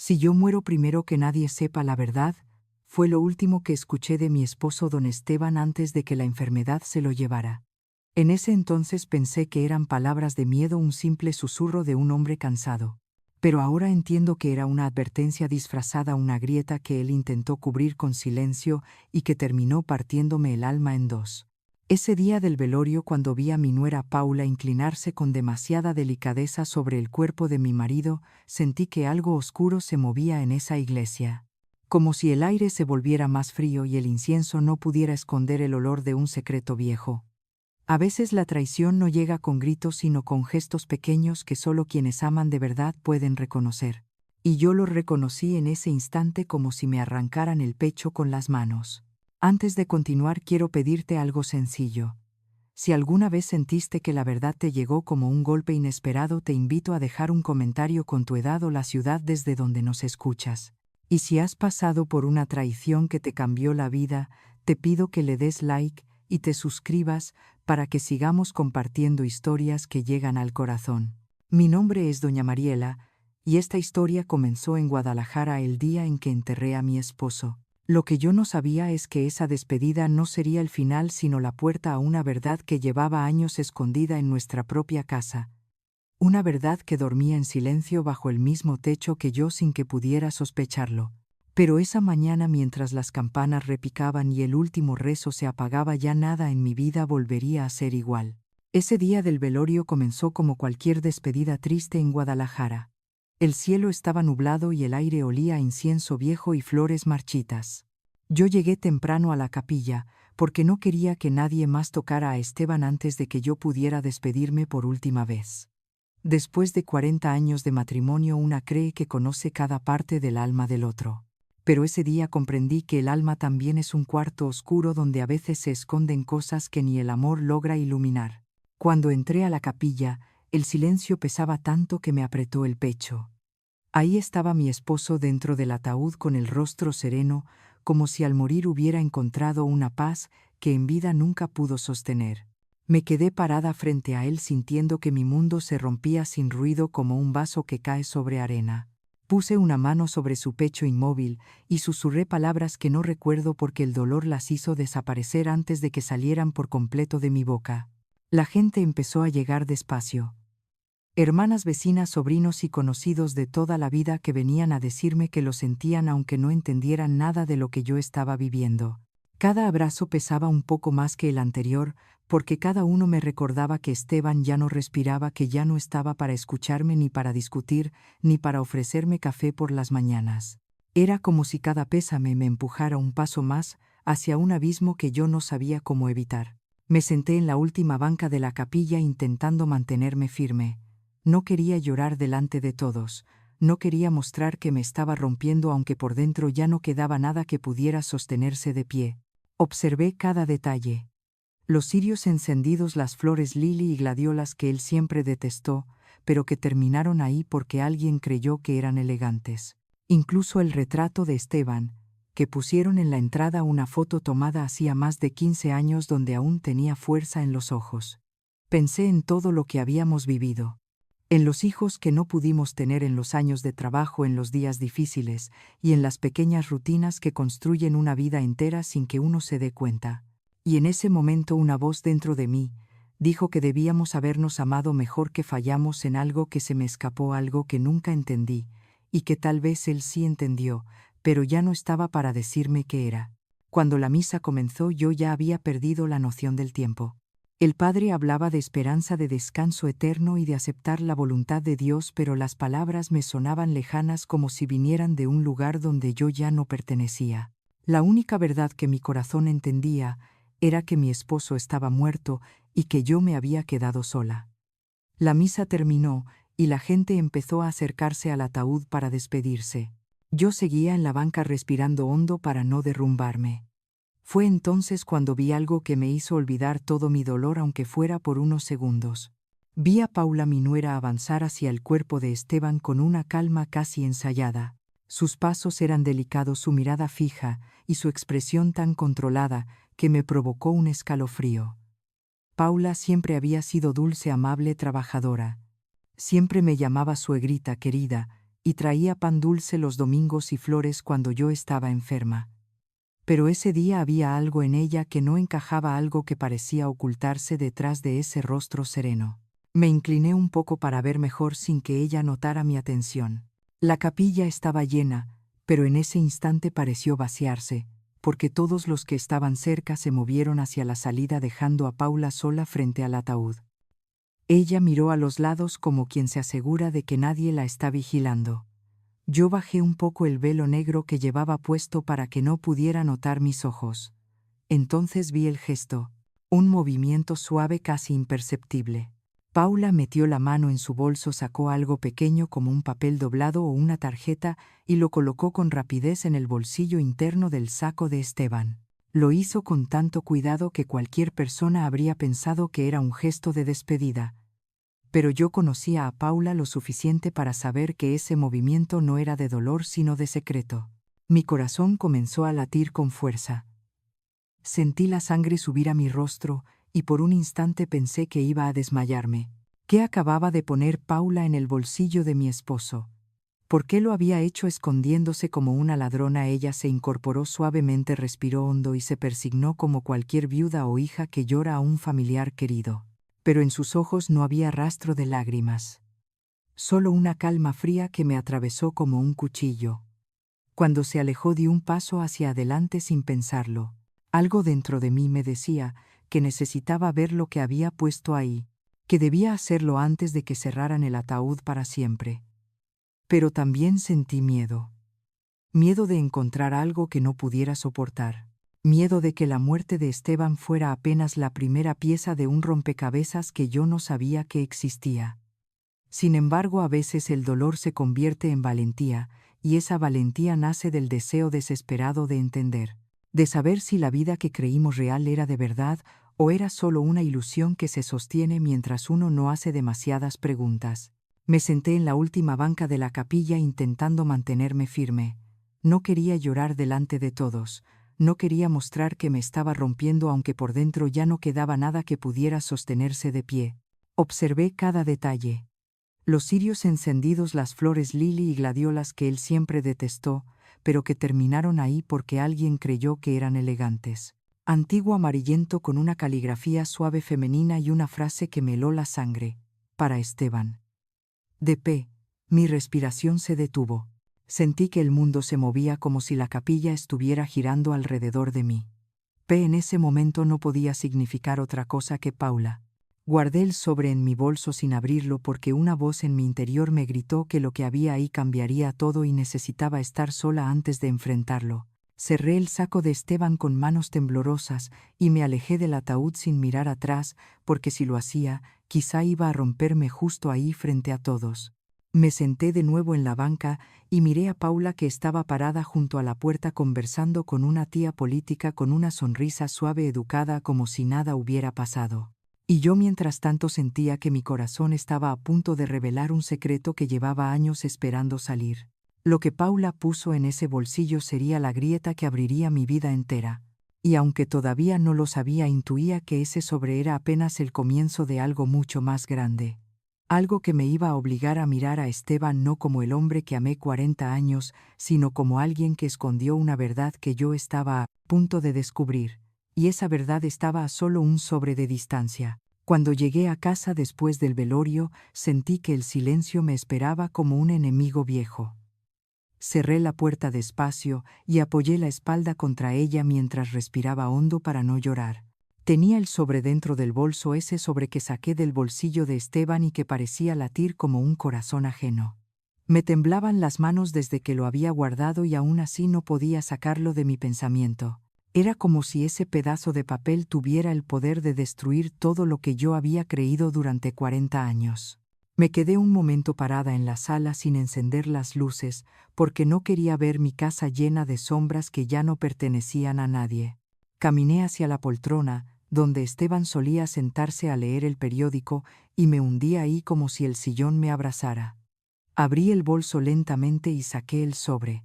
Si yo muero primero que nadie sepa la verdad, fue lo último que escuché de mi esposo don Esteban antes de que la enfermedad se lo llevara. En ese entonces pensé que eran palabras de miedo, un simple susurro de un hombre cansado. Pero ahora entiendo que era una advertencia disfrazada, una grieta que él intentó cubrir con silencio y que terminó partiéndome el alma en dos. Ese día del velorio, cuando vi a mi nuera Paula inclinarse con demasiada delicadeza sobre el cuerpo de mi marido, sentí que algo oscuro se movía en esa iglesia. Como si el aire se volviera más frío y el incienso no pudiera esconder el olor de un secreto viejo. A veces la traición no llega con gritos, sino con gestos pequeños que solo quienes aman de verdad pueden reconocer. Y yo lo reconocí en ese instante, como si me arrancaran el pecho con las manos. Antes de continuar, quiero pedirte algo sencillo. Si alguna vez sentiste que la verdad te llegó como un golpe inesperado, te invito a dejar un comentario con tu edad o la ciudad desde donde nos escuchas. Y si has pasado por una traición que te cambió la vida, te pido que le des like y te suscribas para que sigamos compartiendo historias que llegan al corazón. Mi nombre es Doña Mariela, y esta historia comenzó en Guadalajara el día en que enterré a mi esposo. Lo que yo no sabía es que esa despedida no sería el final, sino la puerta a una verdad que llevaba años escondida en nuestra propia casa. Una verdad que dormía en silencio bajo el mismo techo que yo sin que pudiera sospecharlo. Pero esa mañana, mientras las campanas repicaban y el último rezo se apagaba, ya nada en mi vida volvería a ser igual. Ese día del velorio comenzó como cualquier despedida triste en Guadalajara. El cielo estaba nublado y el aire olía a incienso viejo y flores marchitas. Yo llegué temprano a la capilla, porque no quería que nadie más tocara a Esteban antes de que yo pudiera despedirme por última vez. Después de 40 años de matrimonio, una cree que conoce cada parte del alma del otro. Pero ese día comprendí que el alma también es un cuarto oscuro donde a veces se esconden cosas que ni el amor logra iluminar. Cuando entré a la capilla, el silencio pesaba tanto que me apretó el pecho. Ahí estaba mi esposo dentro del ataúd con el rostro sereno, como si al morir hubiera encontrado una paz que en vida nunca pudo sostener. Me quedé parada frente a él, sintiendo que mi mundo se rompía sin ruido como un vaso que cae sobre arena. Puse una mano sobre su pecho inmóvil y susurré palabras que no recuerdo porque el dolor las hizo desaparecer antes de que salieran por completo de mi boca. La gente empezó a llegar despacio. Hermanas, vecinas, sobrinos y conocidos de toda la vida que venían a decirme que lo sentían aunque no entendieran nada de lo que yo estaba viviendo. Cada abrazo pesaba un poco más que el anterior, porque cada uno me recordaba que Esteban ya no respiraba, que ya no estaba para escucharme, ni para discutir, ni para ofrecerme café por las mañanas. Era como si cada pésame me empujara un paso más hacia un abismo que yo no sabía cómo evitar. Me senté en la última banca de la capilla intentando mantenerme firme. No quería llorar delante de todos, no quería mostrar que me estaba rompiendo, aunque por dentro ya no quedaba nada que pudiera sostenerse de pie. Observé cada detalle. Los cirios encendidos, las flores lili y gladiolas que él siempre detestó, pero que terminaron ahí porque alguien creyó que eran elegantes. Incluso el retrato de Esteban, que pusieron en la entrada, una foto tomada hacía más de 15 años donde aún tenía fuerza en los ojos. Pensé en todo lo que habíamos vivido. En los hijos que no pudimos tener, en los años de trabajo, en los días difíciles y en las pequeñas rutinas que construyen una vida entera sin que uno se dé cuenta. Y en ese momento una voz dentro de mí dijo que debíamos habernos amado mejor, que fallamos en algo, que se me escapó algo que nunca entendí y que tal vez él sí entendió, pero ya no estaba para decirme qué era. Cuando la misa comenzó, yo ya había perdido la noción del tiempo. El padre hablaba de esperanza, de descanso eterno y de aceptar la voluntad de Dios, pero las palabras me sonaban lejanas, como si vinieran de un lugar donde yo ya no pertenecía. La única verdad que mi corazón entendía era que mi esposo estaba muerto y que yo me había quedado sola. La misa terminó y la gente empezó a acercarse al ataúd para despedirse. Yo seguía en la banca respirando hondo para no derrumbarme. Fue entonces cuando vi algo que me hizo olvidar todo mi dolor, aunque fuera por unos segundos. Vi a Paula, mi nuera, avanzar hacia el cuerpo de Esteban con una calma casi ensayada. Sus pasos eran delicados, su mirada fija y su expresión tan controlada que me provocó un escalofrío. Paula siempre había sido dulce, amable, trabajadora. Siempre me llamaba suegrita querida, y traía pan dulce los domingos y flores cuando yo estaba enferma. Pero ese día había algo en ella que no encajaba, algo que parecía ocultarse detrás de ese rostro sereno. Me incliné un poco para ver mejor sin que ella notara mi atención. La capilla estaba llena, pero en ese instante pareció vaciarse, porque todos los que estaban cerca se movieron hacia la salida dejando a Paula sola frente al ataúd. Ella miró a los lados como quien se asegura de que nadie la está vigilando. Yo bajé un poco el velo negro que llevaba puesto para que no pudiera notar mis ojos. Entonces vi el gesto, un movimiento suave casi imperceptible. Paula metió la mano en su bolso, sacó algo pequeño como un papel doblado o una tarjeta y lo colocó con rapidez en el bolsillo interno del saco de Esteban. Lo hizo con tanto cuidado que cualquier persona habría pensado que era un gesto de despedida. Pero yo conocía a Paula lo suficiente para saber que ese movimiento no era de dolor sino de secreto. Mi corazón comenzó a latir con fuerza. Sentí la sangre subir a mi rostro y por un instante pensé que iba a desmayarme. ¿Qué acababa de poner Paula en el bolsillo de mi esposo? ¿Por qué lo había hecho escondiéndose como una ladrona? Ella se incorporó suavemente, respiró hondo y se persignó como cualquier viuda o hija que llora a un familiar querido. Pero en sus ojos no había rastro de lágrimas. Solo una calma fría que me atravesó como un cuchillo. Cuando se alejó di un paso hacia adelante sin pensarlo. Algo dentro de mí me decía que necesitaba ver lo que había puesto ahí, que debía hacerlo antes de que cerraran el ataúd para siempre. Pero también sentí miedo. Miedo de encontrar algo que no pudiera soportar. Miedo de que la muerte de Esteban fuera apenas la primera pieza de un rompecabezas que yo no sabía que existía. Sin embargo, a veces el dolor se convierte en valentía, y esa valentía nace del deseo desesperado de entender, de saber si la vida que creímos real era de verdad o era solo una ilusión que se sostiene mientras uno no hace demasiadas preguntas. Me senté en la última banca de la capilla intentando mantenerme firme. No quería llorar delante de todos. No quería mostrar que me estaba rompiendo, aunque por dentro ya no quedaba nada que pudiera sostenerse de pie. Observé cada detalle. Los cirios encendidos, las flores lili y gladiolas que él siempre detestó, pero que terminaron ahí porque alguien creyó que eran elegantes. Antiguo amarillento con una caligrafía suave femenina y una frase que me heló la sangre. Para Esteban. De pie, mi respiración se detuvo. Sentí que el mundo se movía como si la capilla estuviera girando alrededor de mí. En ese momento no podía significar otra cosa que Paula. Guardé el sobre en mi bolso sin abrirlo porque una voz en mi interior me gritó que lo que había ahí cambiaría todo y necesitaba estar sola antes de enfrentarlo. Cerré el saco de Esteban con manos temblorosas y me alejé del ataúd sin mirar atrás, porque si lo hacía, quizá iba a romperme justo ahí frente a todos. Me senté de nuevo en la banca y miré a Paula, que estaba parada junto a la puerta conversando con una tía política con una sonrisa suave educada como si nada hubiera pasado. Y yo mientras tanto sentía que mi corazón estaba a punto de revelar un secreto que llevaba años esperando salir. Lo que Paula puso en ese bolsillo sería la grieta que abriría mi vida entera. Y aunque todavía no lo sabía, intuía que ese sobre era apenas el comienzo de algo mucho más grande. Algo que me iba a obligar a mirar a Esteban no como el hombre que amé 40 años, sino como alguien que escondió una verdad que yo estaba a punto de descubrir. Y esa verdad estaba a solo un sobre de distancia. Cuando llegué a casa después del velorio, sentí que el silencio me esperaba como un enemigo viejo. Cerré la puerta despacio y apoyé la espalda contra ella mientras respiraba hondo para no llorar. Tenía el sobre dentro del bolso, ese sobre que saqué del bolsillo de Esteban y que parecía latir como un corazón ajeno. Me temblaban las manos desde que lo había guardado y aún así no podía sacarlo de mi pensamiento. Era como si ese pedazo de papel tuviera el poder de destruir todo lo que yo había creído durante 40 años. Me quedé un momento parada en la sala sin encender las luces, porque no quería ver mi casa llena de sombras que ya no pertenecían a nadie. Caminé hacia la poltrona, donde Esteban solía sentarse a leer el periódico, y me hundí ahí como si el sillón me abrazara. Abrí el bolso lentamente y saqué el sobre.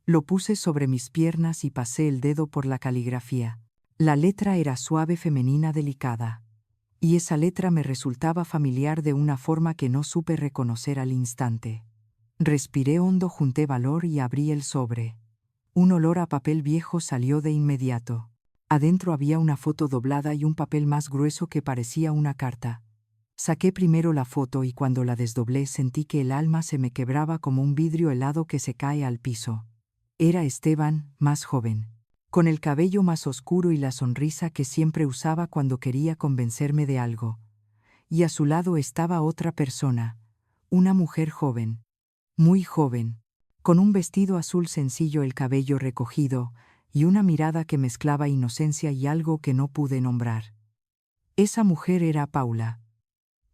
Lo puse sobre mis piernas y pasé el dedo por la caligrafía. La letra era suave, femenina, delicada. Y esa letra me resultaba familiar de una forma que no supe reconocer al instante. Respiré hondo, junté valor y abrí el sobre. Un olor a papel viejo salió de inmediato. Adentro había una foto doblada y un papel más grueso que parecía una carta. Saqué primero la foto y cuando la desdoblé sentí que el alma se me quebraba como un vidrio helado que se cae al piso. Era Esteban, más joven, con el cabello más oscuro y la sonrisa que siempre usaba cuando quería convencerme de algo. Y a su lado estaba otra persona, una mujer joven, muy joven, con un vestido azul sencillo, el cabello recogido, y una mirada que mezclaba inocencia y algo que no pude nombrar. Esa mujer era Paula.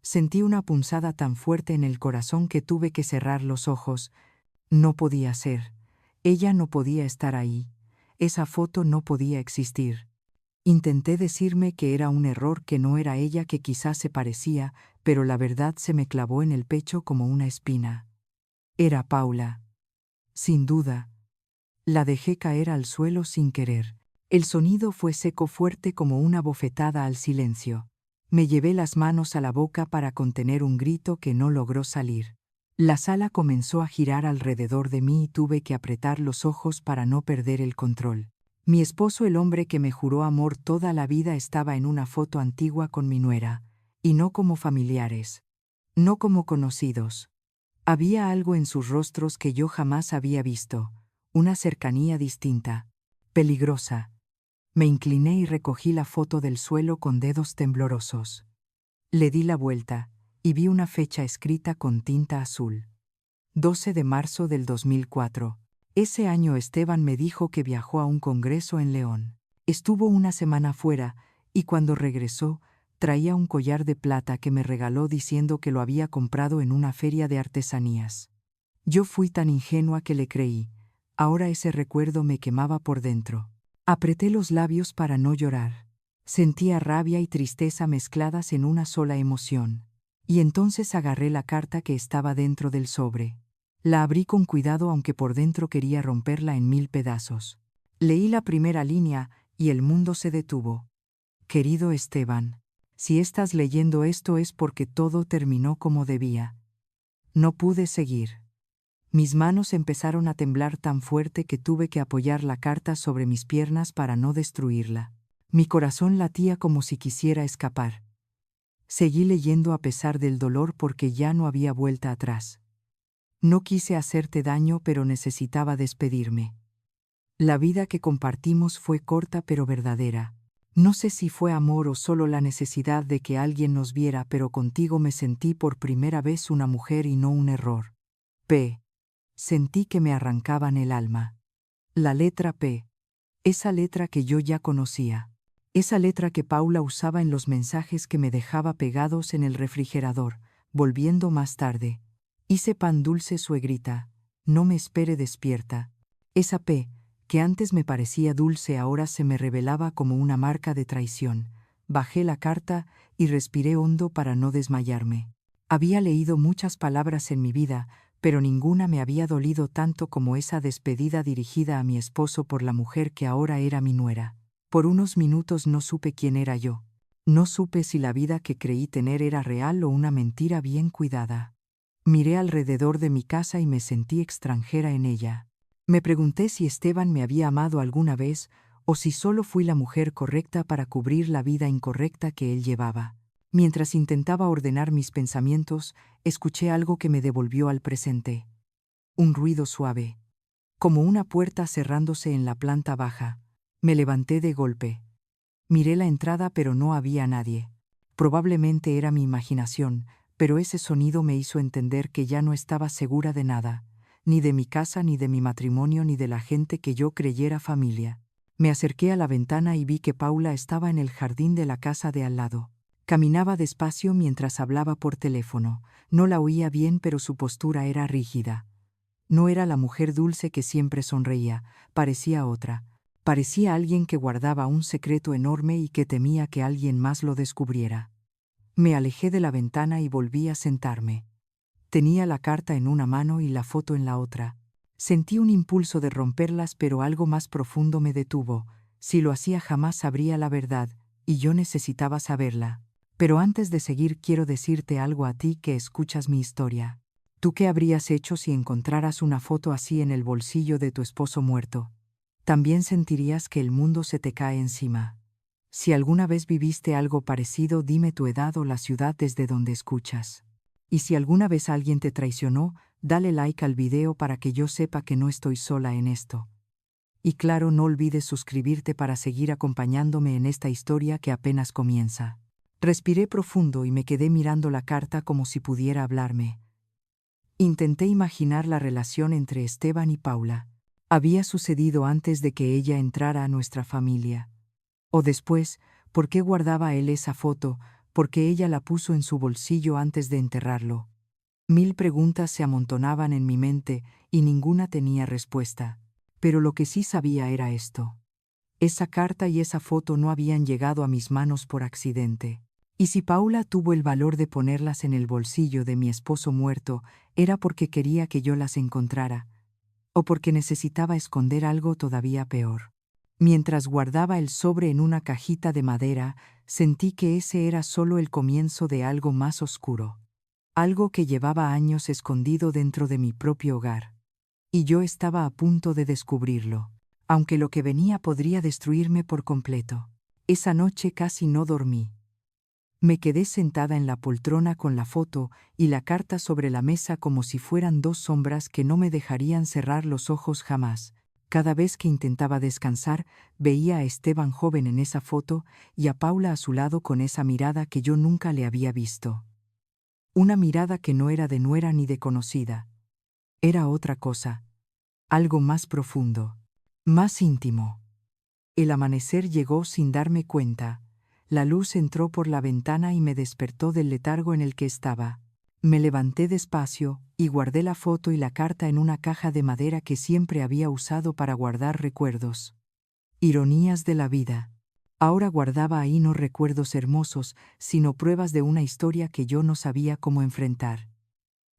Sentí una punzada tan fuerte en el corazón que tuve que cerrar los ojos. No podía ser. Ella no podía estar ahí. Esa foto no podía existir. Intenté decirme que era un error, que no era ella, que quizás se parecía, pero la verdad se me clavó en el pecho como una espina. Era Paula. Sin duda. La dejé caer al suelo sin querer. El sonido fue seco, fuerte como una bofetada al silencio. Me llevé las manos a la boca para contener un grito que no logró salir. La sala comenzó a girar alrededor de mí y tuve que apretar los ojos para no perder el control. Mi esposo, el hombre que me juró amor toda la vida, estaba en una foto antigua con mi nuera, y no como familiares, no como conocidos. Había algo en sus rostros que yo jamás había visto, una cercanía distinta, peligrosa. Me incliné y recogí la foto del suelo con dedos temblorosos. Le di la vuelta y vi una fecha escrita con tinta azul. 12 de marzo del 2004. Ese año Esteban me dijo que viajó a un congreso en León. Estuvo una semana fuera y cuando regresó traía un collar de plata que me regaló diciendo que lo había comprado en una feria de artesanías. Yo fui tan ingenua que le creí. Ahora ese recuerdo me quemaba por dentro. Apreté los labios para no llorar. Sentía rabia y tristeza mezcladas en una sola emoción. Y entonces agarré la carta que estaba dentro del sobre. La abrí con cuidado, aunque por dentro quería romperla en 1000 pedazos. Leí la primera línea y el mundo se detuvo. Querido Esteban, si estás leyendo esto es porque todo terminó como debía. No pude seguir. Mis manos empezaron a temblar tan fuerte que tuve que apoyar la carta sobre mis piernas para no destruirla. Mi corazón latía como si quisiera escapar. Seguí leyendo a pesar del dolor porque ya no había vuelta atrás. No quise hacerte daño, pero necesitaba despedirme. La vida que compartimos fue corta pero verdadera. No sé si fue amor o solo la necesidad de que alguien nos viera, pero contigo me sentí por primera vez una mujer y no un error. P. Sentí que me arrancaban el alma. La letra P. Esa letra que yo ya conocía. Esa letra que Paula usaba en los mensajes que me dejaba pegados en el refrigerador, volviendo más tarde. Hice pan dulce, suegrita. No me espere despierta. Esa P, que antes me parecía dulce, ahora se me revelaba como una marca de traición. Bajé la carta y respiré hondo para no desmayarme. Había leído muchas palabras en mi vida, pero ninguna me había dolido tanto como esa despedida dirigida a mi esposo por la mujer que ahora era mi nuera. Por unos minutos no supe quién era yo. No supe si la vida que creí tener era real o una mentira bien cuidada. Miré alrededor de mi casa y me sentí extranjera en ella. Me pregunté si Esteban me había amado alguna vez o si solo fui la mujer correcta para cubrir la vida incorrecta que él llevaba. Mientras intentaba ordenar mis pensamientos, escuché algo que me devolvió al presente. Un ruido suave, como una puerta cerrándose en la planta baja. Me levanté de golpe. Miré la entrada, pero no había nadie. Probablemente era mi imaginación, pero ese sonido me hizo entender que ya no estaba segura de nada, ni de mi casa, ni de mi matrimonio, ni de la gente que yo creyera familia. Me acerqué a la ventana y vi que Paula estaba en el jardín de la casa de al lado. Caminaba despacio mientras hablaba por teléfono. No la oía bien, pero su postura era rígida. No era la mujer dulce que siempre sonreía, parecía otra. Parecía alguien que guardaba un secreto enorme y que temía que alguien más lo descubriera. Me alejé de la ventana y volví a sentarme. Tenía la carta en una mano y la foto en la otra. Sentí un impulso de romperlas, pero algo más profundo me detuvo. Si lo hacía jamás sabría la verdad, y yo necesitaba saberla. Pero antes de seguir quiero decirte algo a ti que escuchas mi historia. ¿Tú qué habrías hecho si encontraras una foto así en el bolsillo de tu esposo muerto? También sentirías que el mundo se te cae encima. Si alguna vez viviste algo parecido, dime tu edad o la ciudad desde donde escuchas. Y si alguna vez alguien te traicionó, dale like al video para que yo sepa que no estoy sola en esto. Y claro, no olvides suscribirte para seguir acompañándome en esta historia que apenas comienza. Respiré profundo y me quedé mirando la carta como si pudiera hablarme. Intenté imaginar la relación entre Esteban y Paula. Había sucedido antes de que ella entrara a nuestra familia. O después, ¿por qué guardaba él esa foto? ¿Por qué ella la puso en su bolsillo antes de enterrarlo? Mil preguntas se amontonaban en mi mente y ninguna tenía respuesta. Pero lo que sí sabía era esto. Esa carta y esa foto no habían llegado a mis manos por accidente. Y si Paula tuvo el valor de ponerlas en el bolsillo de mi esposo muerto, era porque quería que yo las encontrara, o porque necesitaba esconder algo todavía peor. Mientras guardaba el sobre en una cajita de madera, sentí que ese era solo el comienzo de algo más oscuro. Algo que llevaba años escondido dentro de mi propio hogar. Y yo estaba a punto de descubrirlo, aunque lo que venía podría destruirme por completo. Esa noche casi no dormí. Me quedé sentada en la poltrona con la foto y la carta sobre la mesa como si fueran dos sombras que no me dejarían cerrar los ojos jamás. Cada vez que intentaba descansar, veía a Esteban joven en esa foto y a Paula a su lado con esa mirada que yo nunca le había visto. Una mirada que no era de nuera ni de conocida. Era otra cosa, algo más profundo, más íntimo. El amanecer llegó sin darme cuenta. La luz entró por la ventana y me despertó del letargo en el que estaba. Me levanté despacio y guardé la foto y la carta en una caja de madera que siempre había usado para guardar recuerdos. Ironías de la vida. Ahora guardaba ahí no recuerdos hermosos, sino pruebas de una historia que yo no sabía cómo enfrentar.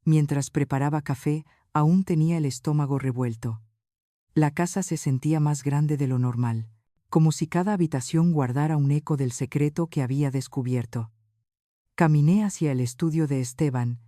Mientras preparaba café, aún tenía el estómago revuelto. La casa se sentía más grande de lo normal, como si cada habitación guardara un eco del secreto que había descubierto. Caminé hacia el estudio de Esteban.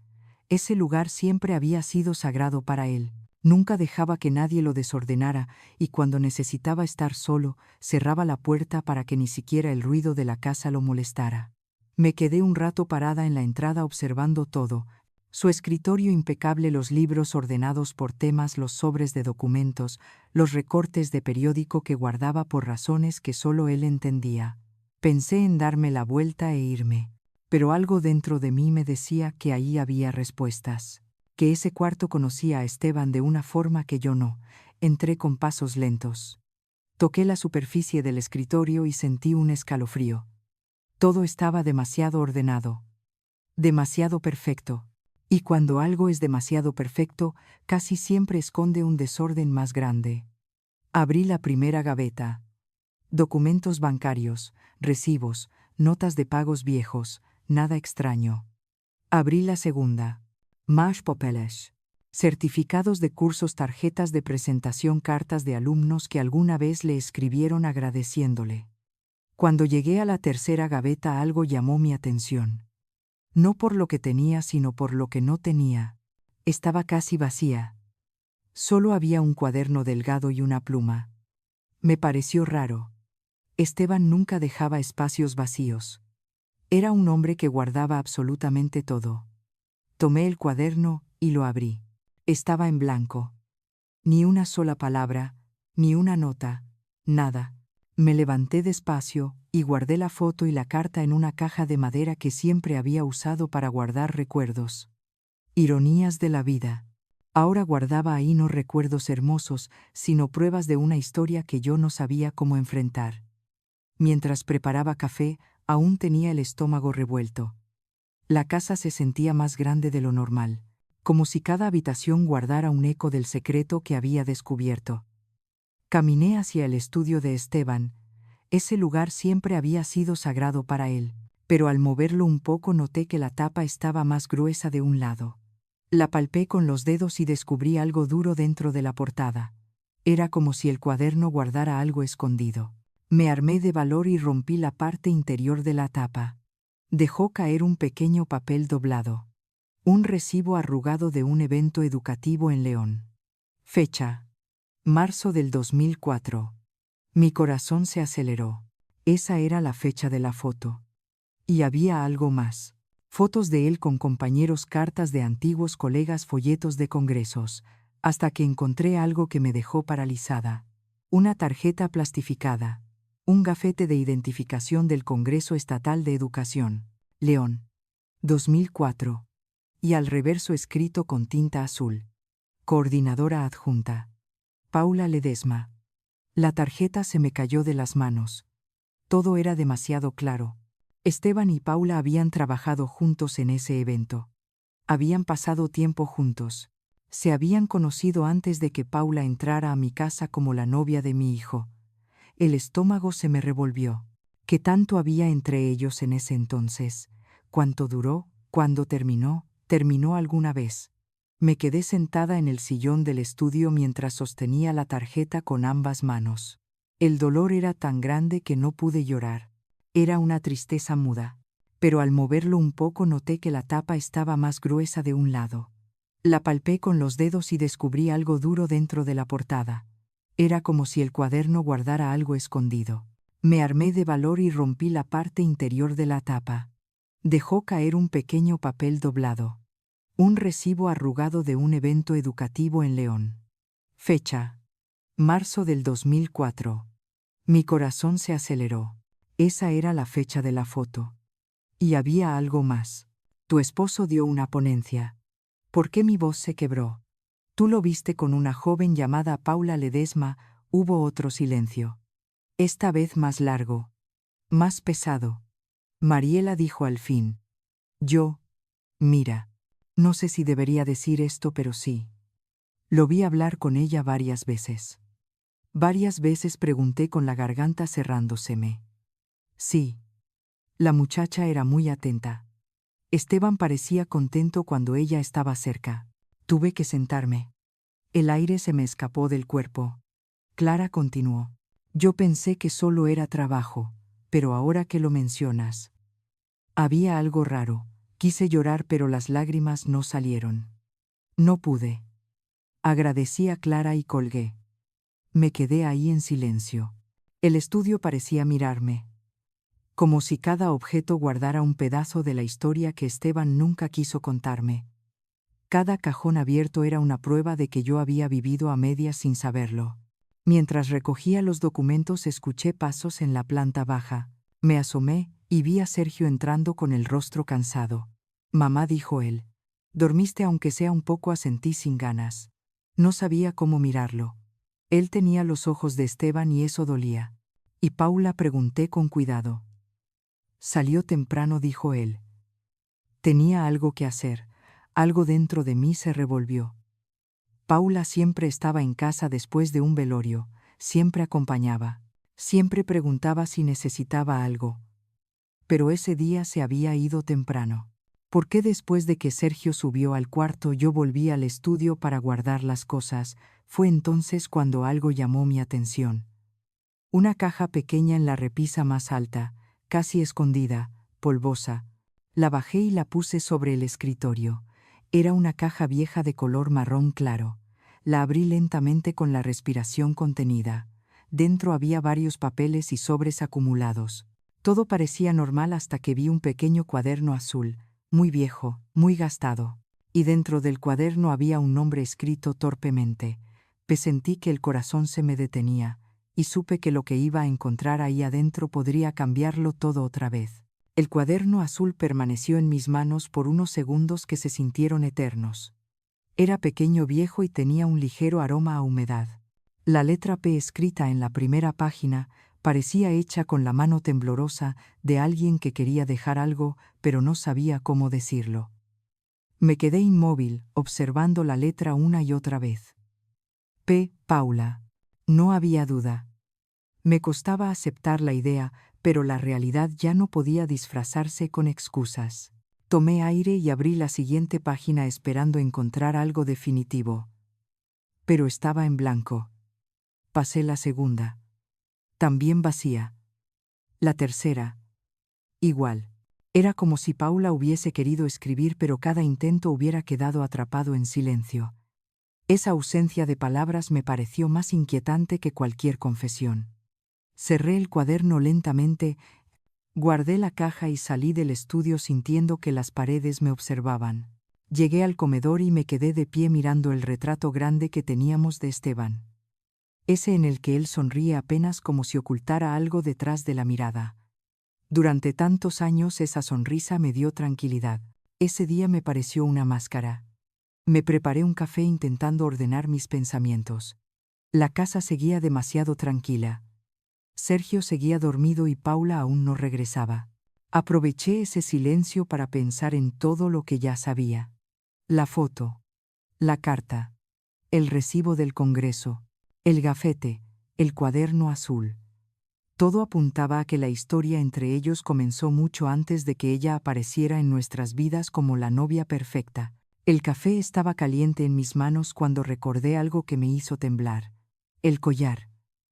Ese lugar siempre había sido sagrado para él. Nunca dejaba que nadie lo desordenara, y cuando necesitaba estar solo, cerraba la puerta para que ni siquiera el ruido de la casa lo molestara. Me quedé un rato parada en la entrada observando todo. Su escritorio impecable, los libros ordenados por temas, los sobres de documentos, los recortes de periódico que guardaba por razones que solo él entendía. Pensé en darme la vuelta e irme, pero algo dentro de mí me decía que ahí había respuestas, que ese cuarto conocía a Esteban de una forma que yo no. Entré con pasos lentos. Toqué la superficie del escritorio y sentí un escalofrío. Todo estaba demasiado ordenado, demasiado perfecto. Y cuando algo es demasiado perfecto, casi siempre esconde un desorden más grande. Abrí la primera gaveta. Documentos bancarios, recibos, notas de pagos viejos, nada extraño. Abrí la segunda. Más papeles. Certificados de cursos, tarjetas de presentación, cartas de alumnos que alguna vez le escribieron agradeciéndole. Cuando llegué a la tercera gaveta, algo llamó mi atención. No por lo que tenía, sino por lo que no tenía. Estaba casi vacía. Solo había un cuaderno delgado y una pluma. Me pareció raro. Esteban nunca dejaba espacios vacíos. Era un hombre que guardaba absolutamente todo. Tomé el cuaderno y lo abrí. Estaba en blanco. Ni una sola palabra, ni una nota, nada. Me levanté despacio y guardé la foto y la carta en una caja de madera que siempre había usado para guardar recuerdos. Ironías de la vida. Ahora guardaba ahí no recuerdos hermosos, sino pruebas de una historia que yo no sabía cómo enfrentar. Mientras preparaba café, aún tenía el estómago revuelto. La casa se sentía más grande de lo normal, como si cada habitación guardara un eco del secreto que había descubierto. Caminé hacia el estudio de Esteban. Ese lugar siempre había sido sagrado para él, pero al moverlo un poco noté que la tapa estaba más gruesa de un lado. La palpé con los dedos y descubrí algo duro dentro de la portada. Era como si el cuaderno guardara algo escondido. Me armé de valor y rompí la parte interior de la tapa. Dejó caer un pequeño papel doblado. Un recibo arrugado de un evento educativo en León. Fecha: marzo del 2004. Mi corazón se aceleró. Esa era la fecha de la foto. Y había algo más. Fotos de él con compañeros, cartas de antiguos colegas, folletos de congresos, hasta que encontré algo que me dejó paralizada. Una tarjeta plastificada. Un gafete de identificación del Congreso Estatal de Educación. León. 2004. Y al reverso escrito con tinta azul. Coordinadora adjunta: Paula Ledesma. La tarjeta se me cayó de las manos. Todo era demasiado claro. Esteban y Paula habían trabajado juntos en ese evento. Habían pasado tiempo juntos. Se habían conocido antes de que Paula entrara a mi casa como la novia de mi hijo. El estómago se me revolvió. ¿Qué tanto había entre ellos en ese entonces? ¿Cuánto duró? ¿Cuándo terminó? ¿Terminó alguna vez? Me quedé sentada en el sillón del estudio mientras sostenía la tarjeta con ambas manos. El dolor era tan grande que no pude llorar. Era una tristeza muda. Pero al moverlo un poco noté que la tapa estaba más gruesa de un lado. La palpé con los dedos y descubrí algo duro dentro de la portada. Era como si el cuaderno guardara algo escondido. Me armé de valor y rompí la parte interior de la tapa. Dejó caer un pequeño papel doblado. Un recibo arrugado de un evento educativo en León. Fecha: marzo del 2004. Mi corazón se aceleró. Esa era la fecha de la foto. Y había algo más. Tu esposo dio una ponencia. ¿Por qué mi voz se quebró? Tú lo viste con una joven llamada Paula Ledesma. Hubo otro silencio. Esta vez más largo. Más pesado. Mariela dijo al fin. Mira. No sé si debería decir esto, pero sí. Lo vi hablar con ella varias veces. Varias veces pregunté con la garganta cerrándoseme. Sí. La muchacha era muy atenta. Esteban parecía contento cuando ella estaba cerca. Tuve que sentarme. El aire se me escapó del cuerpo. Clara continuó. Yo pensé que solo era trabajo, pero ahora que lo mencionas. Había algo raro. Quise llorar, pero las lágrimas no salieron. No pude. Agradecí a Clara y colgué. Me quedé ahí en silencio. El estudio parecía mirarme. Como si cada objeto guardara un pedazo de la historia que Esteban nunca quiso contarme. Cada cajón abierto era una prueba de que yo había vivido a medias sin saberlo. Mientras recogía los documentos escuché pasos en la planta baja. Me asomé y vi a Sergio entrando con el rostro cansado. Mamá, dijo él. Dormiste, aunque sea un poco, asentí sin ganas. No sabía cómo mirarlo. Él tenía los ojos de Esteban y eso dolía. Y Paula, pregunté con cuidado. Salió temprano, dijo él. Tenía algo que hacer. Algo dentro de mí se revolvió. Paula siempre estaba en casa después de un velorio, siempre acompañaba, siempre preguntaba si necesitaba algo. Pero ese día se había ido temprano. ¿Por qué después de que Sergio subió al cuarto yo volví al estudio para guardar las cosas? Fue entonces cuando algo llamó mi atención. Una caja pequeña en la repisa más alta, casi escondida, polvosa. La bajé y la puse sobre el escritorio. Era una caja vieja de color marrón claro. La abrí lentamente con la respiración contenida. Dentro había varios papeles y sobres acumulados. Todo parecía normal hasta que vi un pequeño cuaderno azul, muy viejo, muy gastado. Y dentro del cuaderno había un nombre escrito torpemente. Sentí que el corazón se me detenía, y supe que lo que iba a encontrar ahí adentro podría cambiarlo todo otra vez. El cuaderno azul permaneció en mis manos por unos segundos que se sintieron eternos. Era pequeño, viejo y tenía un ligero aroma a humedad. La letra P escrita en la primera página parecía hecha con la mano temblorosa de alguien que quería dejar algo, pero no sabía cómo decirlo. Me quedé inmóvil, observando la letra una y otra vez. P. Paula. No había duda. Me costaba aceptar la idea, pero la realidad ya no podía disfrazarse con excusas. Tomé aire y abrí la siguiente página esperando encontrar algo definitivo. Pero estaba en blanco. Pasé la segunda. También vacía. La tercera. Igual. Era como si Paula hubiese querido escribir, pero cada intento hubiera quedado atrapado en silencio. Esa ausencia de palabras me pareció más inquietante que cualquier confesión. Cerré el cuaderno lentamente, guardé la caja y salí del estudio sintiendo que las paredes me observaban. Llegué al comedor y me quedé de pie mirando el retrato grande que teníamos de Esteban. Ese en el que él sonríe apenas como si ocultara algo detrás de la mirada. Durante tantos años esa sonrisa me dio tranquilidad. Ese día me pareció una máscara. Me preparé un café intentando ordenar mis pensamientos. La casa seguía demasiado tranquila. Sergio seguía dormido y Paula aún no regresaba. Aproveché ese silencio para pensar en todo lo que ya sabía. La foto, la carta, el recibo del Congreso, el gafete, el cuaderno azul. Todo apuntaba a que la historia entre ellos comenzó mucho antes de que ella apareciera en nuestras vidas como la novia perfecta. El café estaba caliente en mis manos cuando recordé algo que me hizo temblar. El collar.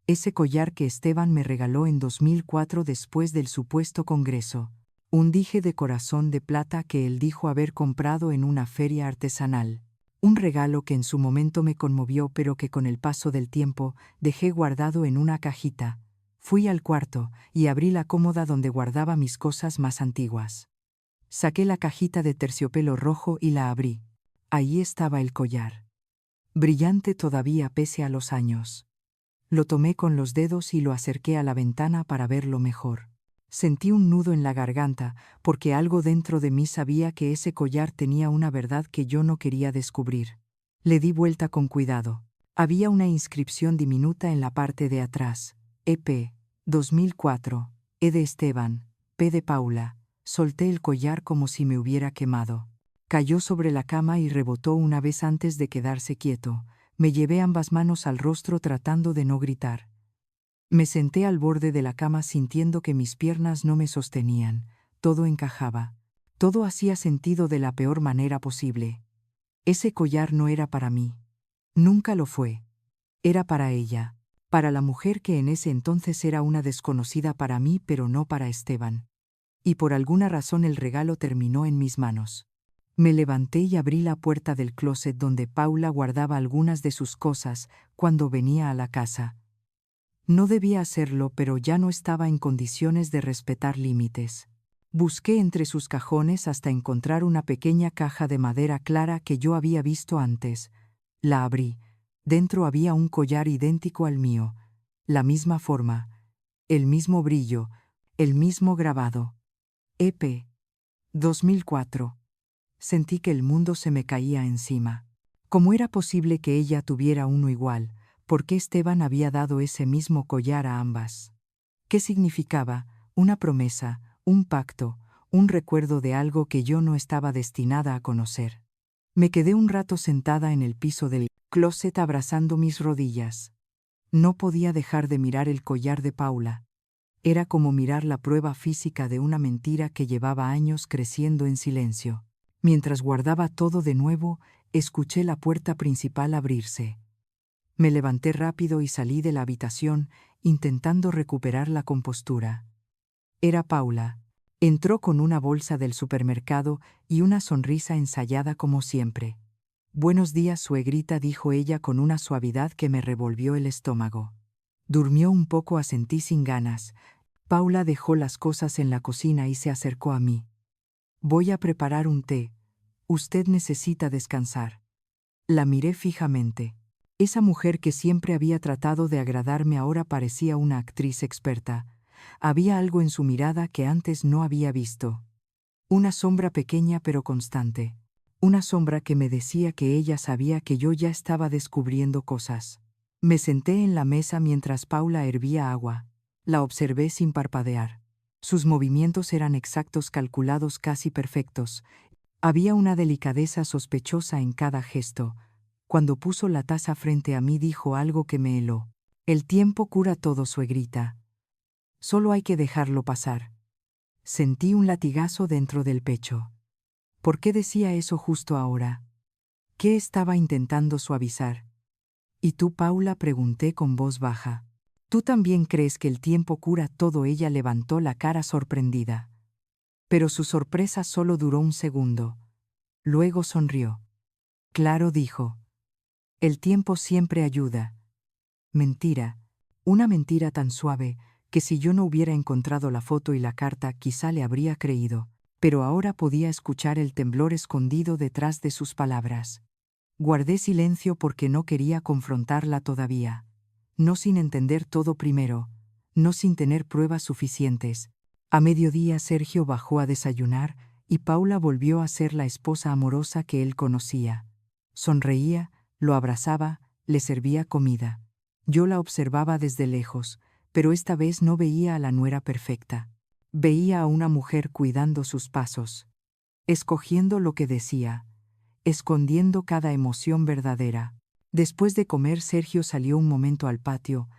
Ese collar que Esteban me regaló en 2004 después del supuesto congreso. Un dije de corazón de plata que él dijo haber comprado en una feria artesanal. Un regalo que en su momento me conmovió, pero que con el paso del tiempo dejé guardado en una cajita. Fui al cuarto y abrí la cómoda donde guardaba mis cosas más antiguas. Saqué la cajita de terciopelo rojo y la abrí. Ahí estaba el collar. Brillante todavía pese a los años. Lo tomé con los dedos y lo acerqué a la ventana para verlo mejor. Sentí un nudo en la garganta, porque algo dentro de mí sabía que ese collar tenía una verdad que yo no quería descubrir. Le di vuelta con cuidado. Había una inscripción diminuta en la parte de atrás. EP, 2004, E de Esteban, P de Paula. Solté el collar como si me hubiera quemado. Cayó sobre la cama y rebotó una vez antes de quedarse quieto. Me llevé ambas manos al rostro tratando de no gritar. Me senté al borde de la cama sintiendo que mis piernas no me sostenían. Todo encajaba. Todo hacía sentido de la peor manera posible. Ese collar no era para mí. Nunca lo fue. Era para ella. Para la mujer que en ese entonces era una desconocida para mí, pero no para Esteban. Y por alguna razón el regalo terminó en mis manos. Me levanté y abrí la puerta del closet donde Paula guardaba algunas de sus cosas cuando venía a la casa. No debía hacerlo, pero ya no estaba en condiciones de respetar límites. Busqué entre sus cajones hasta encontrar una pequeña caja de madera clara que yo había visto antes. La abrí. Dentro había un collar idéntico al mío. La misma forma. El mismo brillo. El mismo grabado. EP. 2004. Sentí que el mundo se me caía encima. ¿Cómo era posible que ella tuviera uno igual? ¿Por qué Esteban había dado ese mismo collar a ambas? ¿Qué significaba? Una promesa, un pacto, un recuerdo de algo que yo no estaba destinada a conocer. Me quedé un rato sentada en el piso del closet abrazando mis rodillas. No podía dejar de mirar el collar de Paula. Era como mirar la prueba física de una mentira que llevaba años creciendo en silencio. Mientras guardaba todo de nuevo, escuché la puerta principal abrirse. Me levanté rápido y salí de la habitación, intentando recuperar la compostura. Era Paula. Entró con una bolsa del supermercado y una sonrisa ensayada como siempre. «Buenos días, suegrita», dijo ella con una suavidad que me revolvió el estómago. Durmió un poco, asentí sin ganas. Paula dejó las cosas en la cocina y se acercó a mí. «Voy a preparar un té. Usted necesita descansar». La miré fijamente. Esa mujer que siempre había tratado de agradarme ahora parecía una actriz experta. Había algo en su mirada que antes no había visto. Una sombra pequeña pero constante. Una sombra que me decía que ella sabía que yo ya estaba descubriendo cosas. Me senté en la mesa mientras Paula hervía agua. La observé sin parpadear. Sus movimientos eran exactos, calculados, casi perfectos. Había una delicadeza sospechosa en cada gesto. Cuando puso la taza frente a mí dijo algo que me heló. «El tiempo cura todo, suegrita. Solo hay que dejarlo pasar». Sentí un latigazo dentro del pecho. ¿Por qué decía eso justo ahora? ¿Qué estaba intentando suavizar? «¿Y tú, Paula?», pregunté con voz baja. «¿Tú también crees que el tiempo cura todo?». Ella levantó la cara sorprendida. Pero su sorpresa solo duró un segundo. Luego sonrió. Claro, dijo. El tiempo siempre ayuda. Mentira. Una mentira tan suave que si yo no hubiera encontrado la foto y la carta quizá le habría creído, pero ahora podía escuchar el temblor escondido detrás de sus palabras. Guardé silencio porque no quería confrontarla todavía. No sin entender todo primero, no sin tener pruebas suficientes. A mediodía Sergio bajó a desayunar y Paula volvió a ser la esposa amorosa que él conocía. Sonreía, lo abrazaba, le servía comida. Yo la observaba desde lejos, pero esta vez no veía a la nuera perfecta. Veía a una mujer cuidando sus pasos, escogiendo lo que decía, escondiendo cada emoción verdadera. Después de comer, Sergio salió un momento al patio,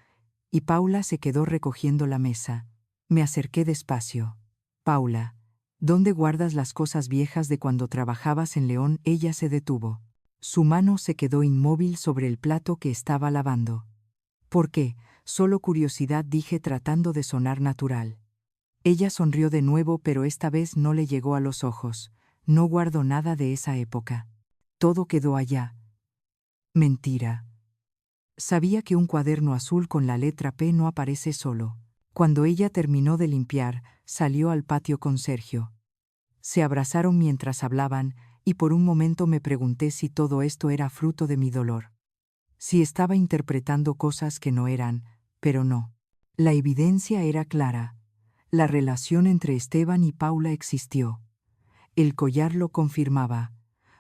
y Paula se quedó recogiendo la mesa. Me acerqué despacio. Paula, ¿dónde guardas las cosas viejas de cuando trabajabas en León? Ella se detuvo. Su mano se quedó inmóvil sobre el plato que estaba lavando. ¿Por qué? Solo curiosidad, dije tratando de sonar natural. Ella sonrió de nuevo, pero esta vez no le llegó a los ojos. No guardo nada de esa época. Todo quedó allá. Mentira. Sabía que un cuaderno azul con la letra P no aparece solo. Cuando ella terminó de limpiar, salió al patio con Sergio. Se abrazaron mientras hablaban, y por un momento me pregunté si todo esto era fruto de mi dolor. Si estaba interpretando cosas que no eran, pero no. La evidencia era clara. La relación entre Esteban y Paula existió. El collar lo confirmaba.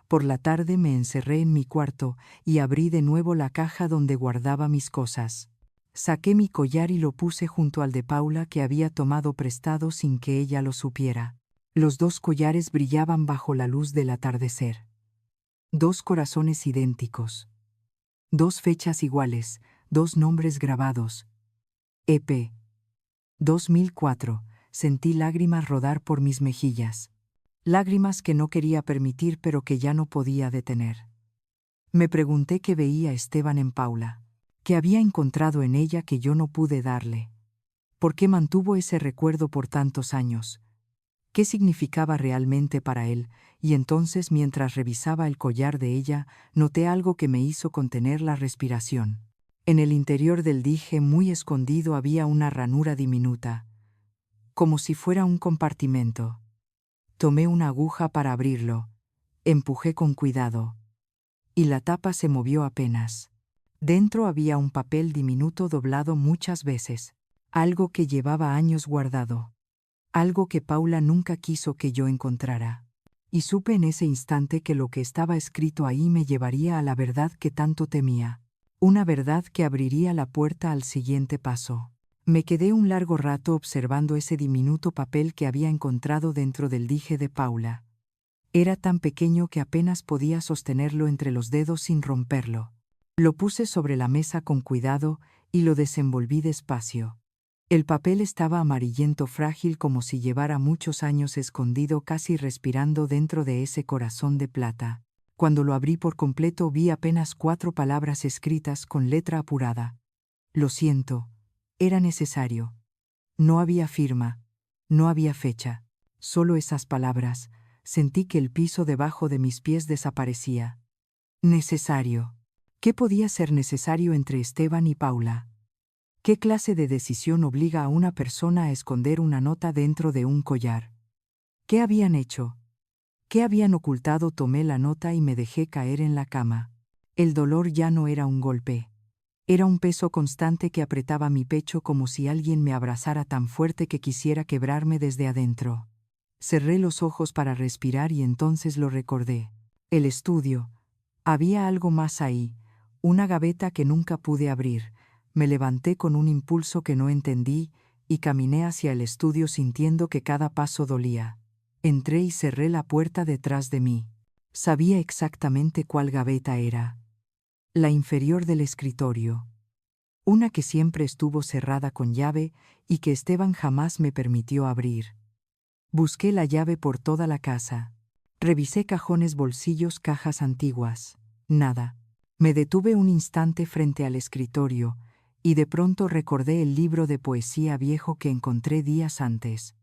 Por la tarde me encerré en mi cuarto y abrí de nuevo la caja donde guardaba mis cosas. Saqué mi collar y lo puse junto al de Paula que había tomado prestado sin que ella lo supiera. Los dos collares brillaban bajo la luz del atardecer. Dos corazones idénticos. Dos fechas iguales, dos nombres grabados. EP. 2004. Sentí lágrimas rodar por mis mejillas. Lágrimas que no quería permitir pero que ya no podía detener. Me pregunté qué veía Esteban en Paula, qué había encontrado en ella que yo no pude darle. ¿Por qué mantuvo ese recuerdo por tantos años? ¿Qué significaba realmente para él? Y entonces, mientras revisaba el collar de ella, noté algo que me hizo contener la respiración. En el interior del dije muy escondido había una ranura diminuta, como si fuera un compartimento. Tomé una aguja para abrirlo, empujé con cuidado, y la tapa se movió apenas. Dentro había un papel diminuto doblado muchas veces, algo que llevaba años guardado, algo que Paula nunca quiso que yo encontrara. Y supe en ese instante que lo que estaba escrito ahí me llevaría a la verdad que tanto temía, una verdad que abriría la puerta al siguiente paso. Me quedé un largo rato observando ese diminuto papel que había encontrado dentro del dije de Paula. Era tan pequeño que apenas podía sostenerlo entre los dedos sin romperlo. Lo puse sobre la mesa con cuidado y lo desenvolví despacio. El papel estaba amarillento, frágil, como si llevara muchos años escondido, casi respirando dentro de ese corazón de plata. Cuando lo abrí por completo vi apenas 4 palabras escritas con letra apurada. Lo siento. Era necesario. No había firma, no había fecha, solo esas palabras. Sentí que el piso debajo de mis pies desaparecía. Necesario. ¿Qué podía ser necesario entre Esteban y Paula? ¿Qué clase de decisión obliga a una persona a esconder una nota dentro de un collar? ¿Qué habían hecho? ¿Qué habían ocultado? Tomé la nota y me dejé caer en la cama. El dolor ya no era un golpe. Era un peso constante que apretaba mi pecho como si alguien me abrazara tan fuerte que quisiera quebrarme desde adentro. Cerré los ojos para respirar y entonces lo recordé. El estudio. Había algo más ahí, una gaveta que nunca pude abrir. Me levanté con un impulso que no entendí y caminé hacia el estudio sintiendo que cada paso dolía. Entré y cerré la puerta detrás de mí. Sabía exactamente cuál gaveta era. La inferior del escritorio. Una que siempre estuvo cerrada con llave y que Esteban jamás me permitió abrir. Busqué la llave por toda la casa. Revisé cajones, bolsillos, cajas antiguas. Nada. Me detuve un instante frente al escritorio y de pronto recordé el libro de poesía viejo que encontré días antes.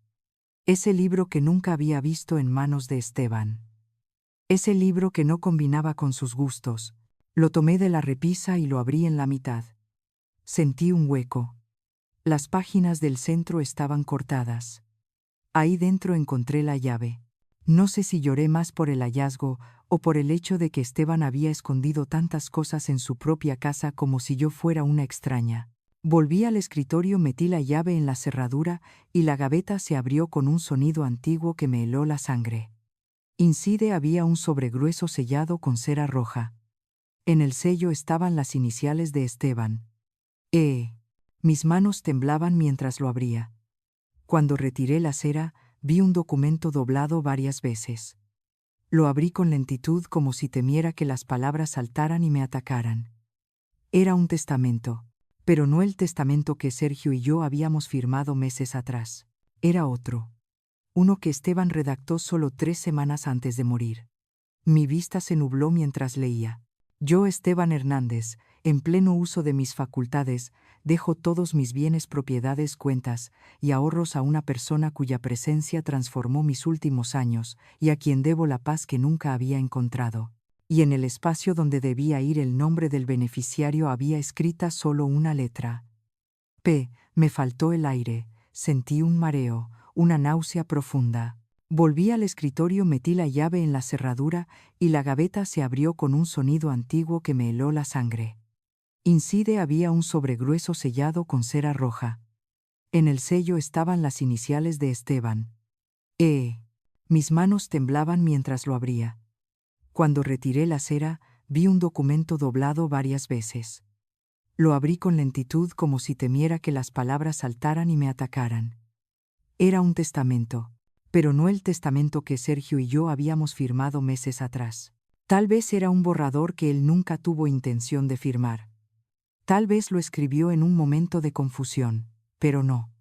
Ese libro que nunca había visto en manos de Esteban. Ese libro que no combinaba con sus gustos. Lo tomé de la repisa y lo abrí en la mitad. Sentí un hueco. Las páginas del centro estaban cortadas. Ahí dentro encontré la llave. No sé si lloré más por el hallazgo o por el hecho de que Esteban había escondido tantas cosas en su propia casa como si yo fuera una extraña. Volví al escritorio, metí la llave en la cerradura y la gaveta se abrió con un sonido antiguo que me heló la sangre. Incide había un sobregrueso sellado con cera roja. En el sello estaban las iniciales de Esteban. Mis manos temblaban mientras lo abría. Cuando retiré la cera, vi un documento doblado varias veces. Lo abrí con lentitud como si temiera que las palabras saltaran y me atacaran. Era un testamento, pero no el testamento que Sergio y yo habíamos firmado meses atrás. Era otro. Uno que Esteban redactó solo 3 semanas antes de morir. Mi vista se nubló mientras leía. Yo, Esteban Hernández, en pleno uso de mis facultades, dejo todos mis bienes, propiedades, cuentas y ahorros a una persona cuya presencia transformó mis últimos años y a quien debo la paz que nunca había encontrado. Y en el espacio donde debía ir el nombre del beneficiario había escrita solo una letra. P. Me faltó el aire, sentí un mareo, una náusea profunda. Volví al escritorio, metí la llave en la cerradura y la gaveta se abrió con un sonido antiguo que me heló la sangre. Incide había un sobregrueso sellado con cera roja. En el sello estaban las iniciales de Esteban. Mis manos temblaban mientras lo abría. Cuando retiré la cera, vi un documento doblado varias veces. Lo abrí con lentitud como si temiera que las palabras saltaran y me atacaran. Era un testamento, pero no el testamento que Sergio y yo habíamos firmado meses atrás. Tal vez era un borrador que él nunca tuvo intención de firmar. Tal vez lo escribió en un momento de confusión, pero no.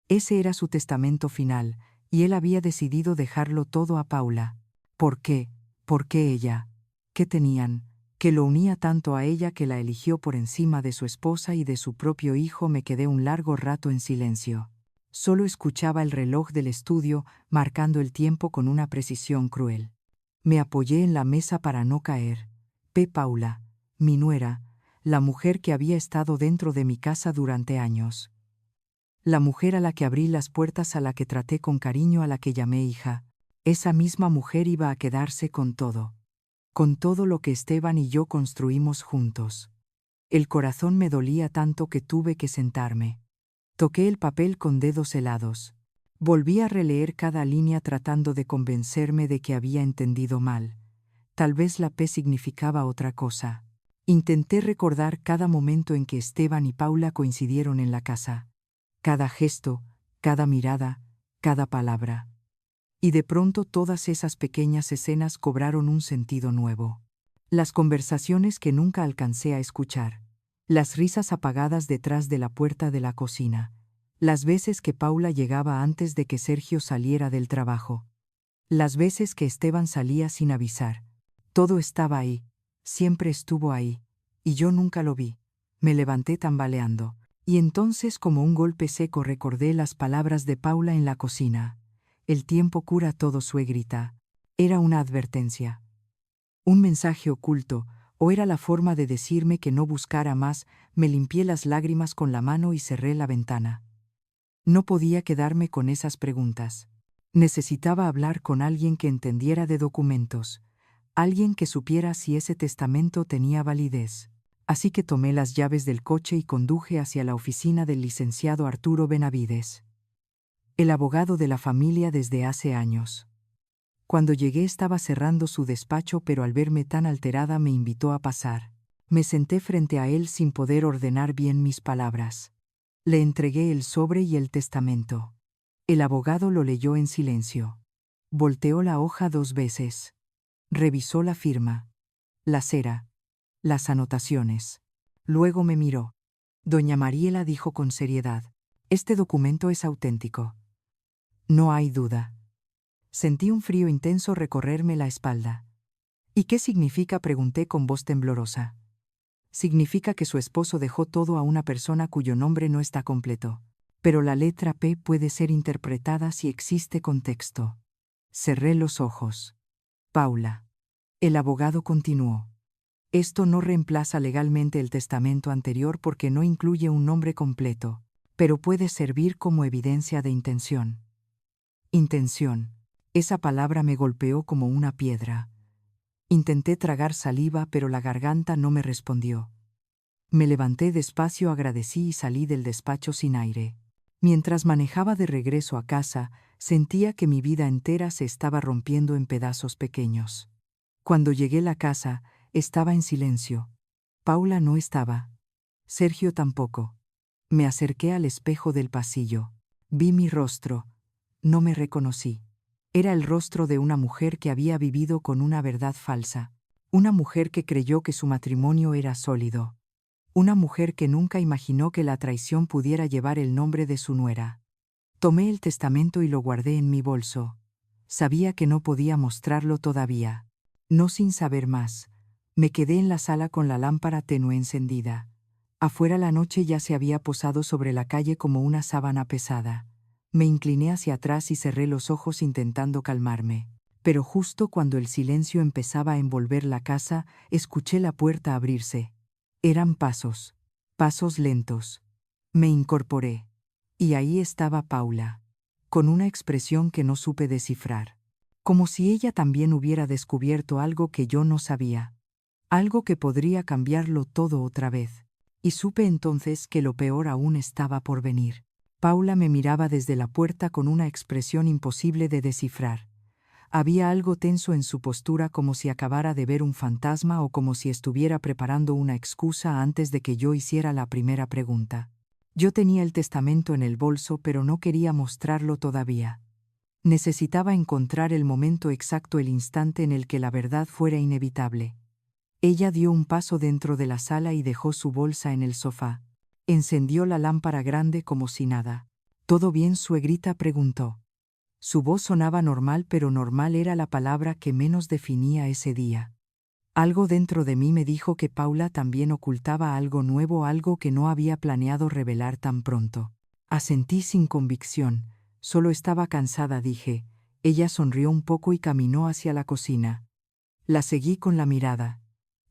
Ese era su testamento final, y él había decidido dejarlo todo a Paula. ¿Por qué? ¿Por qué ella? ¿Qué tenían? Que lo unía tanto a ella que la eligió por encima de su esposa y de su propio hijo. Me quedé un largo rato en silencio. Solo escuchaba el reloj del estudio marcando el tiempo con una precisión cruel. Me apoyé en la mesa para no caer. Paula, mi nuera, la mujer que había estado dentro de mi casa durante años. La mujer a la que abrí las puertas, a la que traté con cariño, a la que llamé hija. Esa misma mujer iba a quedarse con todo lo que Esteban y yo construimos juntos. El corazón me dolía tanto que tuve que sentarme. Toqué el papel con dedos helados. Volví a releer cada línea tratando de convencerme de que había entendido mal. Tal vez la P significaba otra cosa. Intenté recordar cada momento en que Esteban y Paula coincidieron en la casa. Cada gesto, cada mirada, cada palabra. Y de pronto todas esas pequeñas escenas cobraron un sentido nuevo. Las conversaciones que nunca alcancé a escuchar. Las risas apagadas detrás de la puerta de la cocina. Las veces que Paula llegaba antes de que Sergio saliera del trabajo. Las veces que Esteban salía sin avisar. Todo estaba ahí, siempre estuvo ahí, y yo nunca lo vi. Me levanté tambaleando, y entonces como un golpe seco recordé las palabras de Paula en la cocina. El tiempo cura todo, suegrita. Era una advertencia. Un mensaje oculto, o era la forma de decirme que no buscara más. Me limpié las lágrimas con la mano y cerré la ventana. No podía quedarme con esas preguntas. Necesitaba hablar con alguien que entendiera de documentos, alguien que supiera si ese testamento tenía validez. Así que tomé las llaves del coche y conduje hacia la oficina del licenciado Arturo Benavides, el abogado de la familia desde hace años. Cuando llegué estaba cerrando su despacho, pero al verme tan alterada me invitó a pasar. Me senté frente a él sin poder ordenar bien mis palabras. Le entregué el sobre y el testamento. El abogado lo leyó en silencio. Volteó la hoja 2 veces. Revisó la firma, la cera, las anotaciones. Luego me miró. Doña Mariela, dijo con seriedad, este documento es auténtico. No hay duda. Sentí un frío intenso recorrerme la espalda. ¿Y qué significa?, pregunté con voz temblorosa. Significa que su esposo dejó todo a una persona cuyo nombre no está completo. pero la letra P puede ser interpretada si existe contexto. Cerré los ojos. Paula. El abogado continuó. Esto no reemplaza legalmente el testamento anterior porque no incluye un nombre completo, pero puede servir como evidencia de intención. Intención. Esa palabra me golpeó como una piedra. Intenté tragar saliva, pero la garganta no me respondió. Me levanté despacio, agradecí y salí del despacho sin aire. Mientras manejaba de regreso a casa, sentía que mi vida entera se estaba rompiendo en pedazos pequeños. Cuando llegué a la casa, estaba en silencio. Paula no estaba. Sergio tampoco. Me acerqué al espejo del pasillo. Vi mi rostro. No me reconocí. Era el rostro de una mujer que había vivido con una verdad falsa. Una mujer que creyó que su matrimonio era sólido. Una mujer que nunca imaginó que la traición pudiera llevar el nombre de su nuera. Tomé el testamento y lo guardé en mi bolso. Sabía que no podía mostrarlo todavía. No sin saber más. Me quedé en la sala con la lámpara tenue encendida. Afuera la noche ya se había posado sobre la calle como una sábana pesada. Me incliné hacia atrás y cerré los ojos intentando calmarme. Pero justo cuando el silencio empezaba a envolver la casa, escuché la puerta abrirse. Eran pasos. Pasos lentos. Me incorporé. Y ahí estaba Paula, con una expresión que no supe descifrar. Como si ella también hubiera descubierto algo que yo no sabía. Algo que podría cambiarlo todo otra vez. Y supe entonces que lo peor aún estaba por venir. Paula me miraba desde la puerta con una expresión imposible de descifrar. Había algo tenso en su postura, como si acabara de ver un fantasma o como si estuviera preparando una excusa antes de que yo hiciera la primera pregunta. Yo tenía el testamento en el bolso, pero no quería mostrarlo todavía. Necesitaba encontrar el momento exacto, el instante en el que la verdad fuera inevitable. Ella dio un paso dentro de la sala y dejó su bolsa en el sofá. Encendió la lámpara grande como si nada. ¿Todo bien, suegrita?, preguntó. Su voz sonaba normal, pero normal era la palabra que menos definía ese día. Algo dentro de mí me dijo que Paula también ocultaba algo nuevo, algo que no había planeado revelar tan pronto. Asentí sin convicción. Solo estaba cansada, dije. Ella sonrió un poco y caminó hacia la cocina. La seguí con la mirada.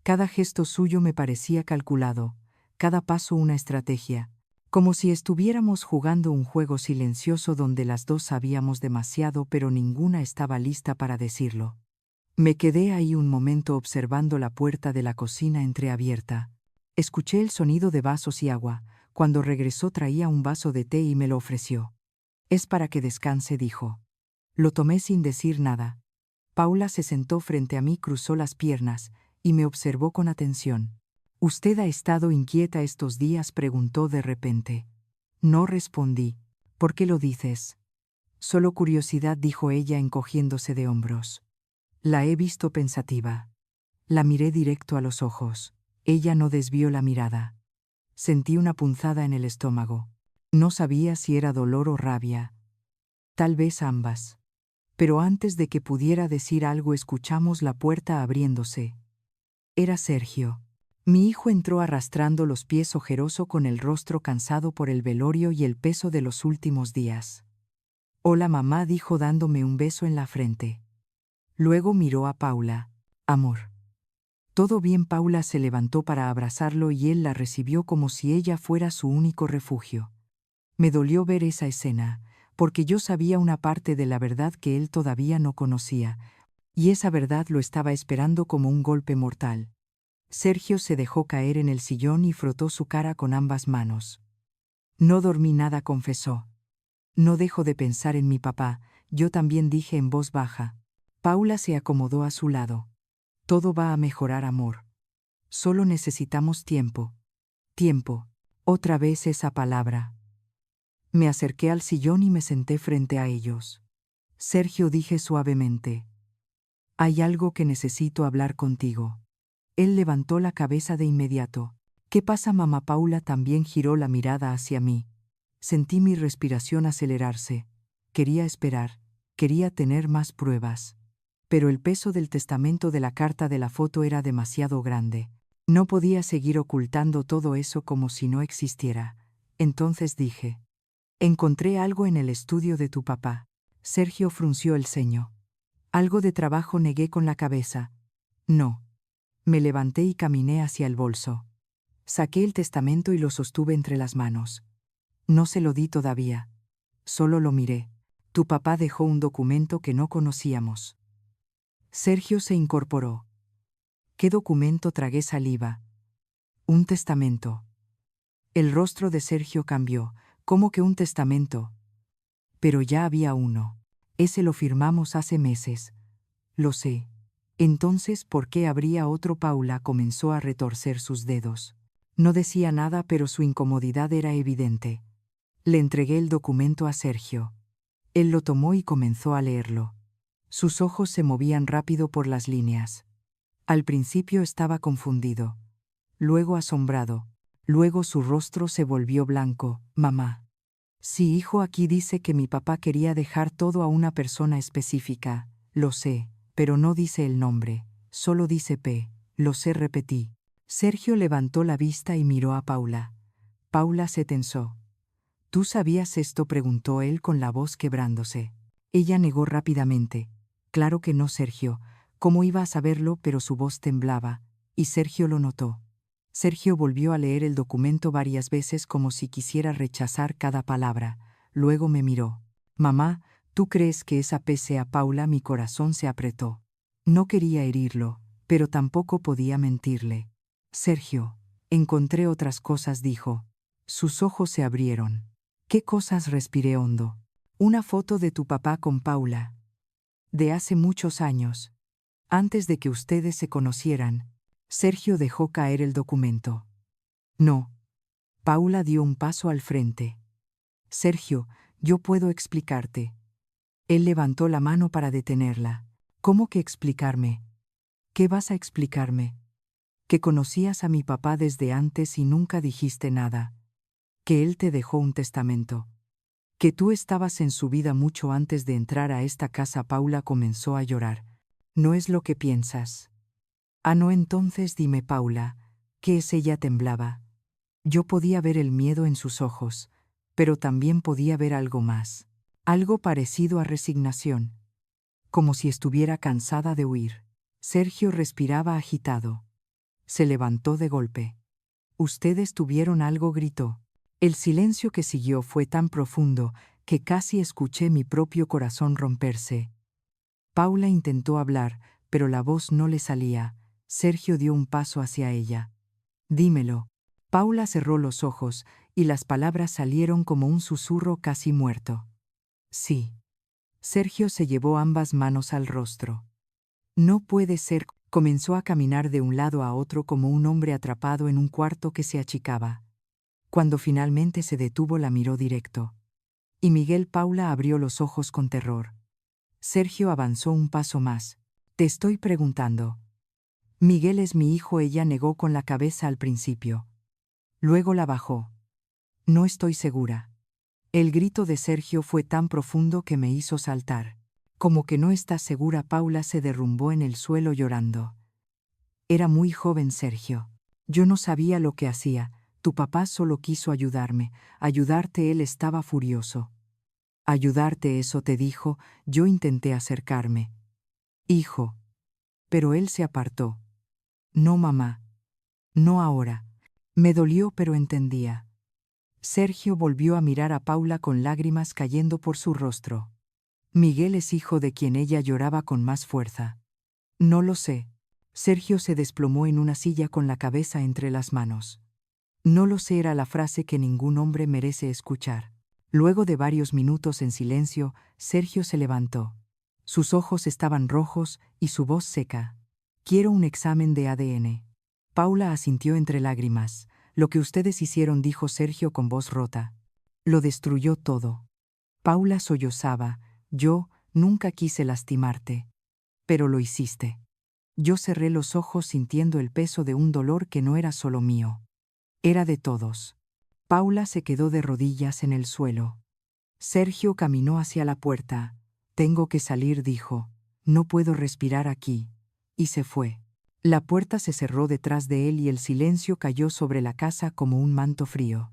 Cada gesto suyo me parecía calculado, cada paso una estrategia, como si estuviéramos jugando un juego silencioso donde las dos sabíamos demasiado, pero ninguna estaba lista para decirlo. Me quedé ahí un momento observando la puerta de la cocina entreabierta. Escuché el sonido de vasos y agua. Cuando regresó traía un vaso de té y me lo ofreció. Es para que descanse, dijo. Lo tomé sin decir nada. Paula se sentó frente a mí, cruzó las piernas y me observó con atención. ¿Usted ha estado inquieta estos días?, preguntó de repente. No respondí. ¿Por qué lo dices? Solo curiosidad, dijo ella encogiéndose de hombros. La he visto pensativa. La miré directo a los ojos. Ella no desvió la mirada. Sentí una punzada en el estómago. No sabía si era dolor o rabia. Tal vez ambas. Pero antes de que pudiera decir algo, escuchamos la puerta abriéndose. Era Sergio. Mi hijo entró arrastrando los pies, ojeroso, con el rostro cansado por el velorio y el peso de los últimos días. Hola, mamá, dijo dándome un beso en la frente. Luego miró a Paula. Amor. ¿Todo bien? Paula se levantó para abrazarlo y él la recibió como si ella fuera su único refugio. Me dolió ver esa escena, porque yo sabía una parte de la verdad que él todavía no conocía, y esa verdad lo estaba esperando como un golpe mortal. Sergio se dejó caer en el sillón y frotó su cara con ambas manos. No dormí nada, confesó. No dejo de pensar en mi papá, yo también, dije en voz baja. Paula se acomodó a su lado. Todo va a mejorar, amor. Solo necesitamos tiempo. Tiempo. Otra vez esa palabra. Me acerqué al sillón y me senté frente a ellos. Sergio, dije suavemente. Hay algo que necesito hablar contigo. Él levantó la cabeza de inmediato. ¿Qué pasa, mamá? Paula también giró la mirada hacia mí. Sentí mi respiración acelerarse. Quería esperar. Quería tener más pruebas. Pero el peso del testamento, de la carta, de la foto era demasiado grande. No podía seguir ocultando todo eso como si no existiera. Entonces dije. Encontré algo en el estudio de tu papá. Sergio frunció el ceño. Algo de trabajo, negué con la cabeza. No. Me levanté y caminé hacia el bolso. Saqué el testamento y lo sostuve entre las manos. No se lo di todavía. Solo lo miré. Tu papá dejó un documento que no conocíamos. Sergio se incorporó. ¿Qué documento? Tragué saliva. Un testamento. El rostro de Sergio cambió. ¿Cómo que un testamento? Pero ya había uno. Ese lo firmamos hace meses. Lo sé. Entonces, ¿por qué habría otro? Paula comenzó a retorcer sus dedos. No decía nada, pero su incomodidad era evidente. Le entregué el documento a Sergio. Él lo tomó y comenzó a leerlo. Sus ojos se movían rápido por las líneas. Al principio estaba confundido, luego asombrado, luego su rostro se volvió blanco. Mamá. Sí, hijo, aquí dice que mi papá quería dejar todo a una persona específica. Lo sé, pero no dice el nombre, solo dice P. Lo sé, repetí. Sergio levantó la vista y miró a Paula. Paula se tensó. ¿Tú sabías esto?, preguntó él con la voz quebrándose. Ella negó rápidamente. Claro que no, Sergio. ¿Cómo iba a saberlo? Pero su voz temblaba, y Sergio lo notó. Sergio volvió a leer el documento varias veces como si quisiera rechazar cada palabra. Luego me miró. Mamá, ¿tú crees que esa P sea Paula? Mi corazón se apretó. No quería herirlo, pero tampoco podía mentirle. Sergio, encontré otras cosas, dijo. Sus ojos se abrieron. ¿Qué cosas? Respiré hondo. Una foto de tu papá con Paula. De hace muchos años. Antes de que ustedes se conocieran. Sergio dejó caer el documento. No. Paula dio un paso al frente. Sergio, yo puedo explicarte. Él levantó la mano para detenerla. ¿Cómo que explicarme? ¿Qué vas a explicarme? Que conocías a mi papá desde antes y nunca dijiste nada. Que él te dejó un testamento. Que tú estabas en su vida mucho antes de entrar a esta casa. Paula comenzó a llorar. No es lo que piensas. Ah, no, entonces dime, Paula, ¿qué es? Ella temblaba. Yo podía ver el miedo en sus ojos, pero también podía ver algo más. Algo parecido a resignación. Como si estuviera cansada de huir. Sergio respiraba agitado. Se levantó de golpe. Ustedes tuvieron algo, gritó. El silencio que siguió fue tan profundo que casi escuché mi propio corazón romperse. Paula intentó hablar, pero la voz no le salía. Sergio dio un paso hacia ella. Dímelo. Paula cerró los ojos, y las palabras salieron como un susurro casi muerto. Sí. Sergio se llevó ambas manos al rostro. No puede ser. Comenzó a caminar de un lado a otro como un hombre atrapado en un cuarto que se achicaba. Cuando finalmente se detuvo, la miró directo. Y Miguel. Paula abrió los ojos con terror. Sergio avanzó un paso más. Te estoy preguntando. Miguel es mi hijo. Ella negó con la cabeza al principio. Luego la bajó. No estoy segura. El grito de Sergio fue tan profundo que me hizo saltar. ¿Cómo que no estás segura? Paula se derrumbó en el suelo llorando. Era muy joven, Sergio. Yo no sabía lo que hacía. Tu papá solo quiso ayudarme. Ayudarte. Él estaba furioso. Ayudarte, eso te dijo. Yo intenté acercarme. Hijo. Pero él se apartó. No, mamá. No ahora. Me dolió, pero entendía. Sergio volvió a mirar a Paula con lágrimas cayendo por su rostro. Miguel es hijo de quien. Ella lloraba con más fuerza. No lo sé. Sergio se desplomó en una silla con la cabeza entre las manos. No lo sé era la frase que ningún hombre merece escuchar. Luego de varios minutos en silencio, Sergio se levantó. Sus ojos estaban rojos y su voz seca. Quiero un examen de ADN. Paula asintió entre lágrimas. Lo que ustedes hicieron, dijo Sergio con voz rota. Lo destruyó todo. Paula sollozaba. Yo nunca quise lastimarte. Pero lo hiciste. Yo cerré los ojos sintiendo el peso de un dolor que no era solo mío. Era de todos. Paula se quedó de rodillas en el suelo. Sergio caminó hacia la puerta. Tengo que salir, dijo. No puedo respirar aquí. Y se fue. La puerta se cerró detrás de él y el silencio cayó sobre la casa como un manto frío.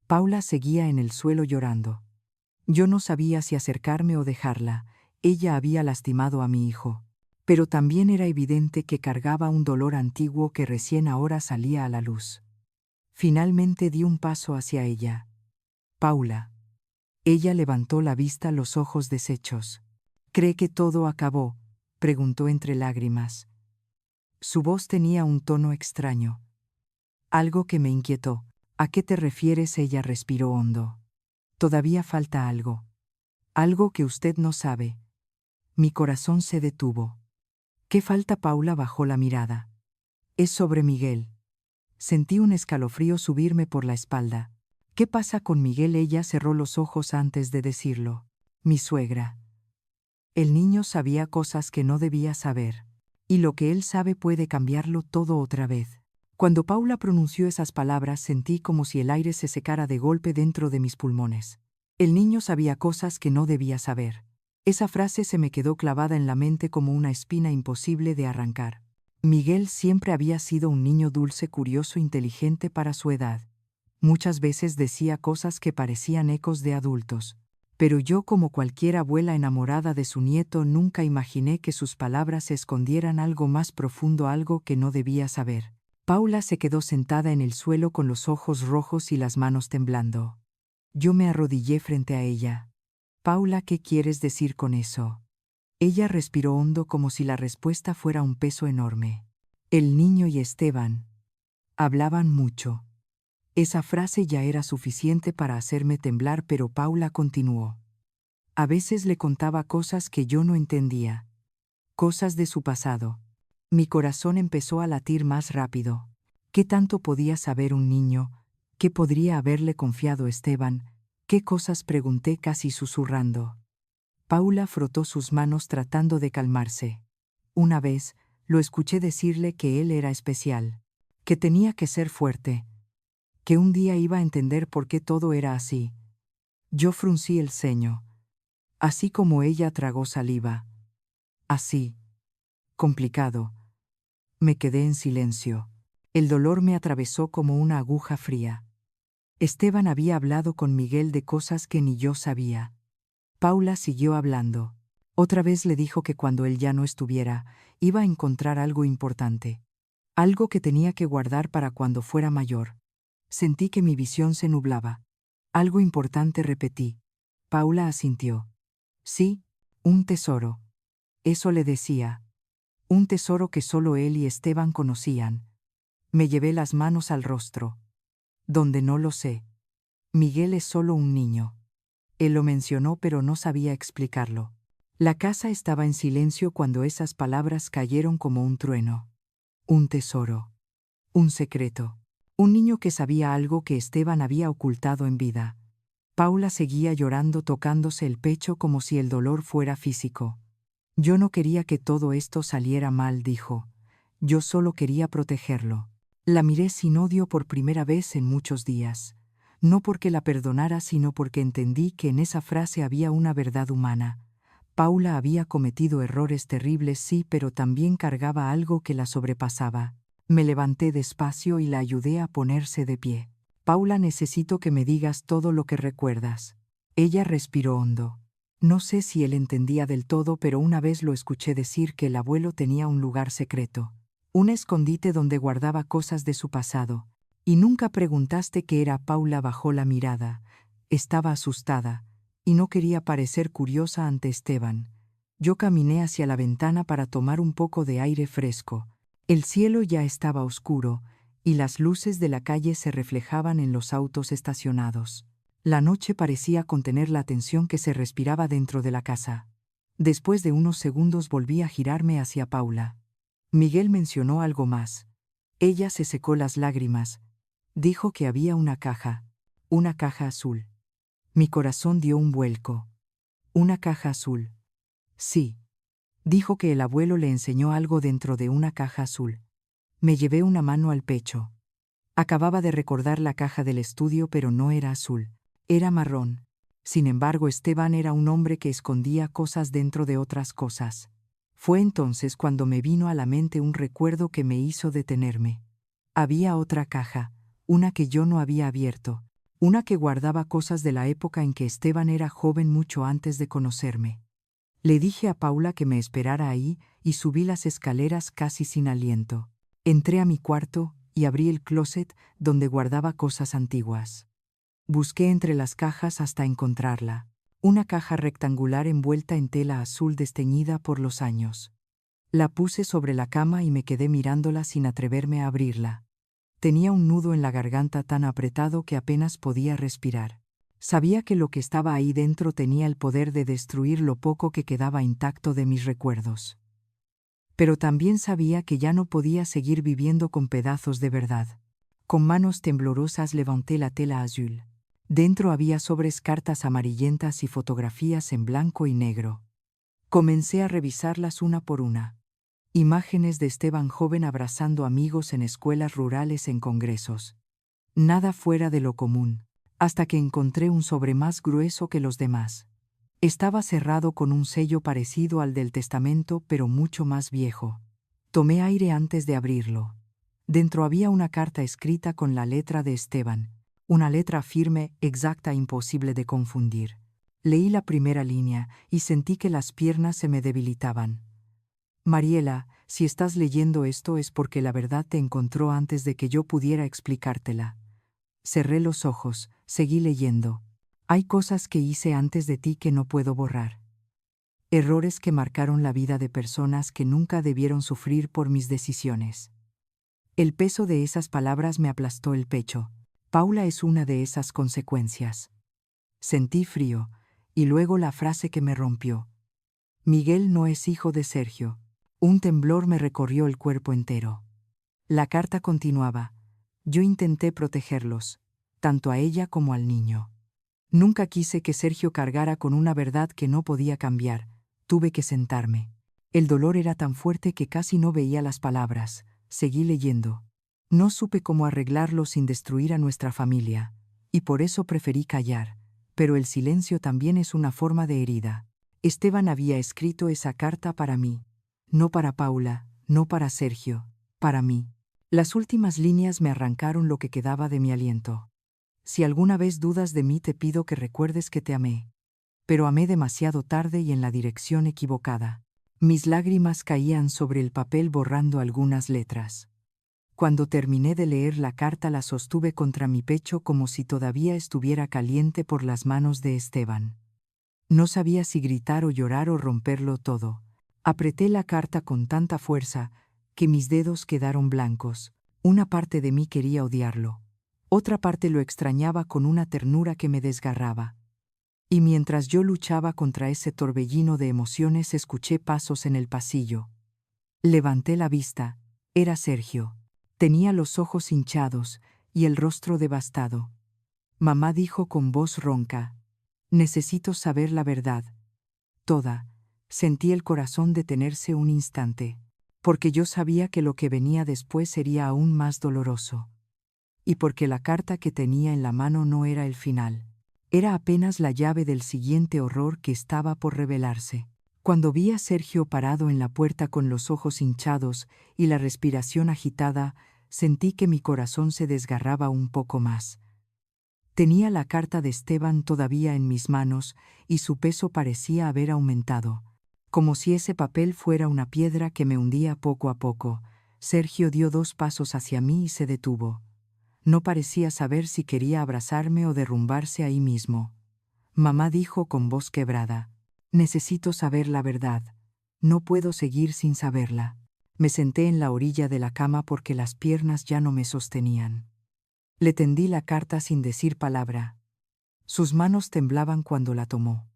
Paula seguía en el suelo llorando. Yo no sabía si acercarme o dejarla. Ella había lastimado a mi hijo. Pero también era evidente que cargaba un dolor antiguo que recién ahora salía a la luz. Finalmente di un paso hacia ella. Paula. Ella levantó la vista, los ojos deshechos. ¿Cree que todo acabó?, preguntó entre lágrimas. Su voz tenía un tono extraño. Algo que me inquietó. ¿A qué te refieres? Ella respiró hondo. Todavía falta algo. Algo que usted no sabe. Mi corazón se detuvo. ¿Qué falta? Paula bajó la mirada. Es sobre Miguel. Sentí un escalofrío subirme por la espalda. ¿Qué pasa con Miguel? Ella cerró los ojos antes de decirlo. Mi suegra. El niño sabía cosas que no debía saber. Y lo que él sabe puede cambiarlo todo otra vez. Cuando Paula pronunció esas palabras sentí como si el aire se secara de golpe dentro de mis pulmones. El niño sabía cosas que no debía saber. Esa frase se me quedó clavada en la mente como una espina imposible de arrancar. Miguel siempre había sido un niño dulce, curioso, inteligente para su edad. Muchas veces decía cosas que parecían ecos de adultos. Pero yo, como cualquier abuela enamorada de su nieto, nunca imaginé que sus palabras escondieran algo más profundo, algo que no debía saber. Paula se quedó sentada en el suelo con los ojos rojos y las manos temblando. Yo me arrodillé frente a ella. Paula, ¿qué quieres decir con eso? Ella respiró hondo como si la respuesta fuera un peso enorme. El niño y Esteban hablaban mucho. Esa frase ya era suficiente para hacerme temblar, pero Paula continuó. A veces le contaba cosas que yo no entendía. Cosas de su pasado. Mi corazón empezó a latir más rápido. ¿Qué tanto podía saber un niño? ¿Qué podría haberle confiado Esteban? ¿Qué cosas? Pregunté casi susurrando. Paula frotó sus manos tratando de calmarse. Una vez, lo escuché decirle que él era especial, que tenía que ser fuerte, que un día iba a entender por qué todo era así. Yo fruncí el ceño, así como ella tragó saliva. Así. Complicado. Me quedé en silencio. El dolor me atravesó como una aguja fría. Esteban había hablado con Miguel de cosas que ni yo sabía. Paula siguió hablando. Otra vez le dijo que cuando él ya no estuviera, iba a encontrar algo importante. Algo que tenía que guardar para cuando fuera mayor. Sentí que mi visión se nublaba. Algo importante, repetí. Paula asintió. Sí, un tesoro. Eso le decía. Un tesoro que solo él y Esteban conocían. Me llevé las manos al rostro. Donde no lo sé. Miguel es solo un niño. Él lo mencionó, pero no sabía explicarlo. La casa estaba en silencio cuando esas palabras cayeron como un trueno. Un tesoro. Un secreto. Un niño que sabía algo que Esteban había ocultado en vida. Paula seguía llorando, tocándose el pecho como si el dolor fuera físico. Yo no quería que todo esto saliera mal, dijo. Yo solo quería protegerlo. La miré sin odio por primera vez en muchos días. No porque la perdonara, sino porque entendí que en esa frase había una verdad humana. Paula había cometido errores terribles, sí, pero también cargaba algo que la sobrepasaba. Me levanté despacio y la ayudé a ponerse de pie. Paula, necesito que me digas todo lo que recuerdas. Ella respiró hondo. No sé si él entendía del todo, pero una vez lo escuché decir que el abuelo tenía un lugar secreto. Un escondite donde guardaba cosas de su pasado. Y nunca preguntaste qué era. Paula bajó la mirada. Estaba asustada, y no quería parecer curiosa ante Esteban. Yo caminé hacia la ventana para tomar un poco de aire fresco. El cielo ya estaba oscuro, y las luces de la calle se reflejaban en los autos estacionados. La noche parecía contener la tensión que se respiraba dentro de la casa. Después de unos segundos volví a girarme hacia Paula. Miguel mencionó algo más. Ella se secó las lágrimas. Dijo que había una caja azul. Mi corazón dio un vuelco. Una caja azul. Sí. Dijo que el abuelo le enseñó algo dentro de una caja azul. Me llevé una mano al pecho. Acababa de recordar la caja del estudio, pero no era azul. Era marrón. Sin embargo, Esteban era un hombre que escondía cosas dentro de otras cosas. Fue entonces cuando me vino a la mente un recuerdo que me hizo detenerme. Había otra caja, una que yo no había abierto, una que guardaba cosas de la época en que Esteban era joven mucho antes de conocerme. Le dije a Paula que me esperara ahí y subí las escaleras casi sin aliento. Entré a mi cuarto y abrí el closet donde guardaba cosas antiguas. Busqué entre las cajas hasta encontrarla, una caja rectangular envuelta en tela azul desteñida por los años. La puse sobre la cama y me quedé mirándola sin atreverme a abrirla. Tenía un nudo en la garganta tan apretado que apenas podía respirar. Sabía que lo que estaba ahí dentro tenía el poder de destruir lo poco que quedaba intacto de mis recuerdos. Pero también sabía que ya no podía seguir viviendo con pedazos de verdad. Con manos temblorosas levanté la tela azul. Dentro había sobres, cartas amarillentas y fotografías en blanco y negro. Comencé a revisarlas una por una. Imágenes de Esteban joven abrazando amigos en escuelas rurales, en congresos. Nada fuera de lo común, hasta que encontré un sobre más grueso que los demás. Estaba cerrado con un sello parecido al del testamento, pero mucho más viejo. Tomé aire antes de abrirlo. Dentro había una carta escrita con la letra de Esteban, una letra firme, exacta, imposible de confundir. Leí la primera línea y sentí que las piernas se me debilitaban. Mariela, si estás leyendo esto es porque la verdad te encontró antes de que yo pudiera explicártela. Cerré los ojos, seguí leyendo. Hay cosas que hice antes de ti que no puedo borrar. Errores que marcaron la vida de personas que nunca debieron sufrir por mis decisiones. El peso de esas palabras me aplastó el pecho. Paula es una de esas consecuencias. Sentí frío, y luego la frase que me rompió. Miguel no es hijo de Sergio. Un temblor me recorrió el cuerpo entero. La carta continuaba. Yo intenté protegerlos, tanto a ella como al niño. Nunca quise que Sergio cargara con una verdad que no podía cambiar. Tuve que sentarme. El dolor era tan fuerte que casi no veía las palabras. Seguí leyendo. No supe cómo arreglarlo sin destruir a nuestra familia, y por eso preferí callar. Pero el silencio también es una forma de herida. Esteban había escrito esa carta para mí. No para Paula, no para Sergio, para mí. Las últimas líneas me arrancaron lo que quedaba de mi aliento. Si alguna vez dudas de mí, te pido que recuerdes que te amé. Pero amé demasiado tarde y en la dirección equivocada. Mis lágrimas caían sobre el papel borrando algunas letras. Cuando terminé de leer la carta la sostuve contra mi pecho como si todavía estuviera caliente por las manos de Esteban. No sabía si gritar o llorar o romperlo todo. Apreté la carta con tanta fuerza que mis dedos quedaron blancos. Una parte de mí quería odiarlo. Otra parte lo extrañaba con una ternura que me desgarraba. Y mientras yo luchaba contra ese torbellino de emociones, escuché pasos en el pasillo. Levanté la vista. Era Sergio. Tenía los ojos hinchados y el rostro devastado. Mamá dijo con voz ronca: necesito saber la verdad. Toda. Sentí el corazón detenerse un instante, porque yo sabía que lo que venía después sería aún más doloroso. Y porque la carta que tenía en la mano no era el final. Era apenas la llave del siguiente horror que estaba por revelarse. Cuando vi a Sergio parado en la puerta con los ojos hinchados y la respiración agitada, sentí que mi corazón se desgarraba un poco más. Tenía la carta de Esteban todavía en mis manos y su peso parecía haber aumentado, como si ese papel fuera una piedra que me hundía poco a poco. Sergio dio 2 pasos hacia mí y se detuvo. No parecía saber si quería abrazarme o derrumbarse ahí mismo. Mamá dijo con voz quebrada: necesito saber la verdad. No puedo seguir sin saberla. Me senté en la orilla de la cama porque las piernas ya no me sostenían. Le tendí la carta sin decir palabra. Sus manos temblaban cuando la tomó.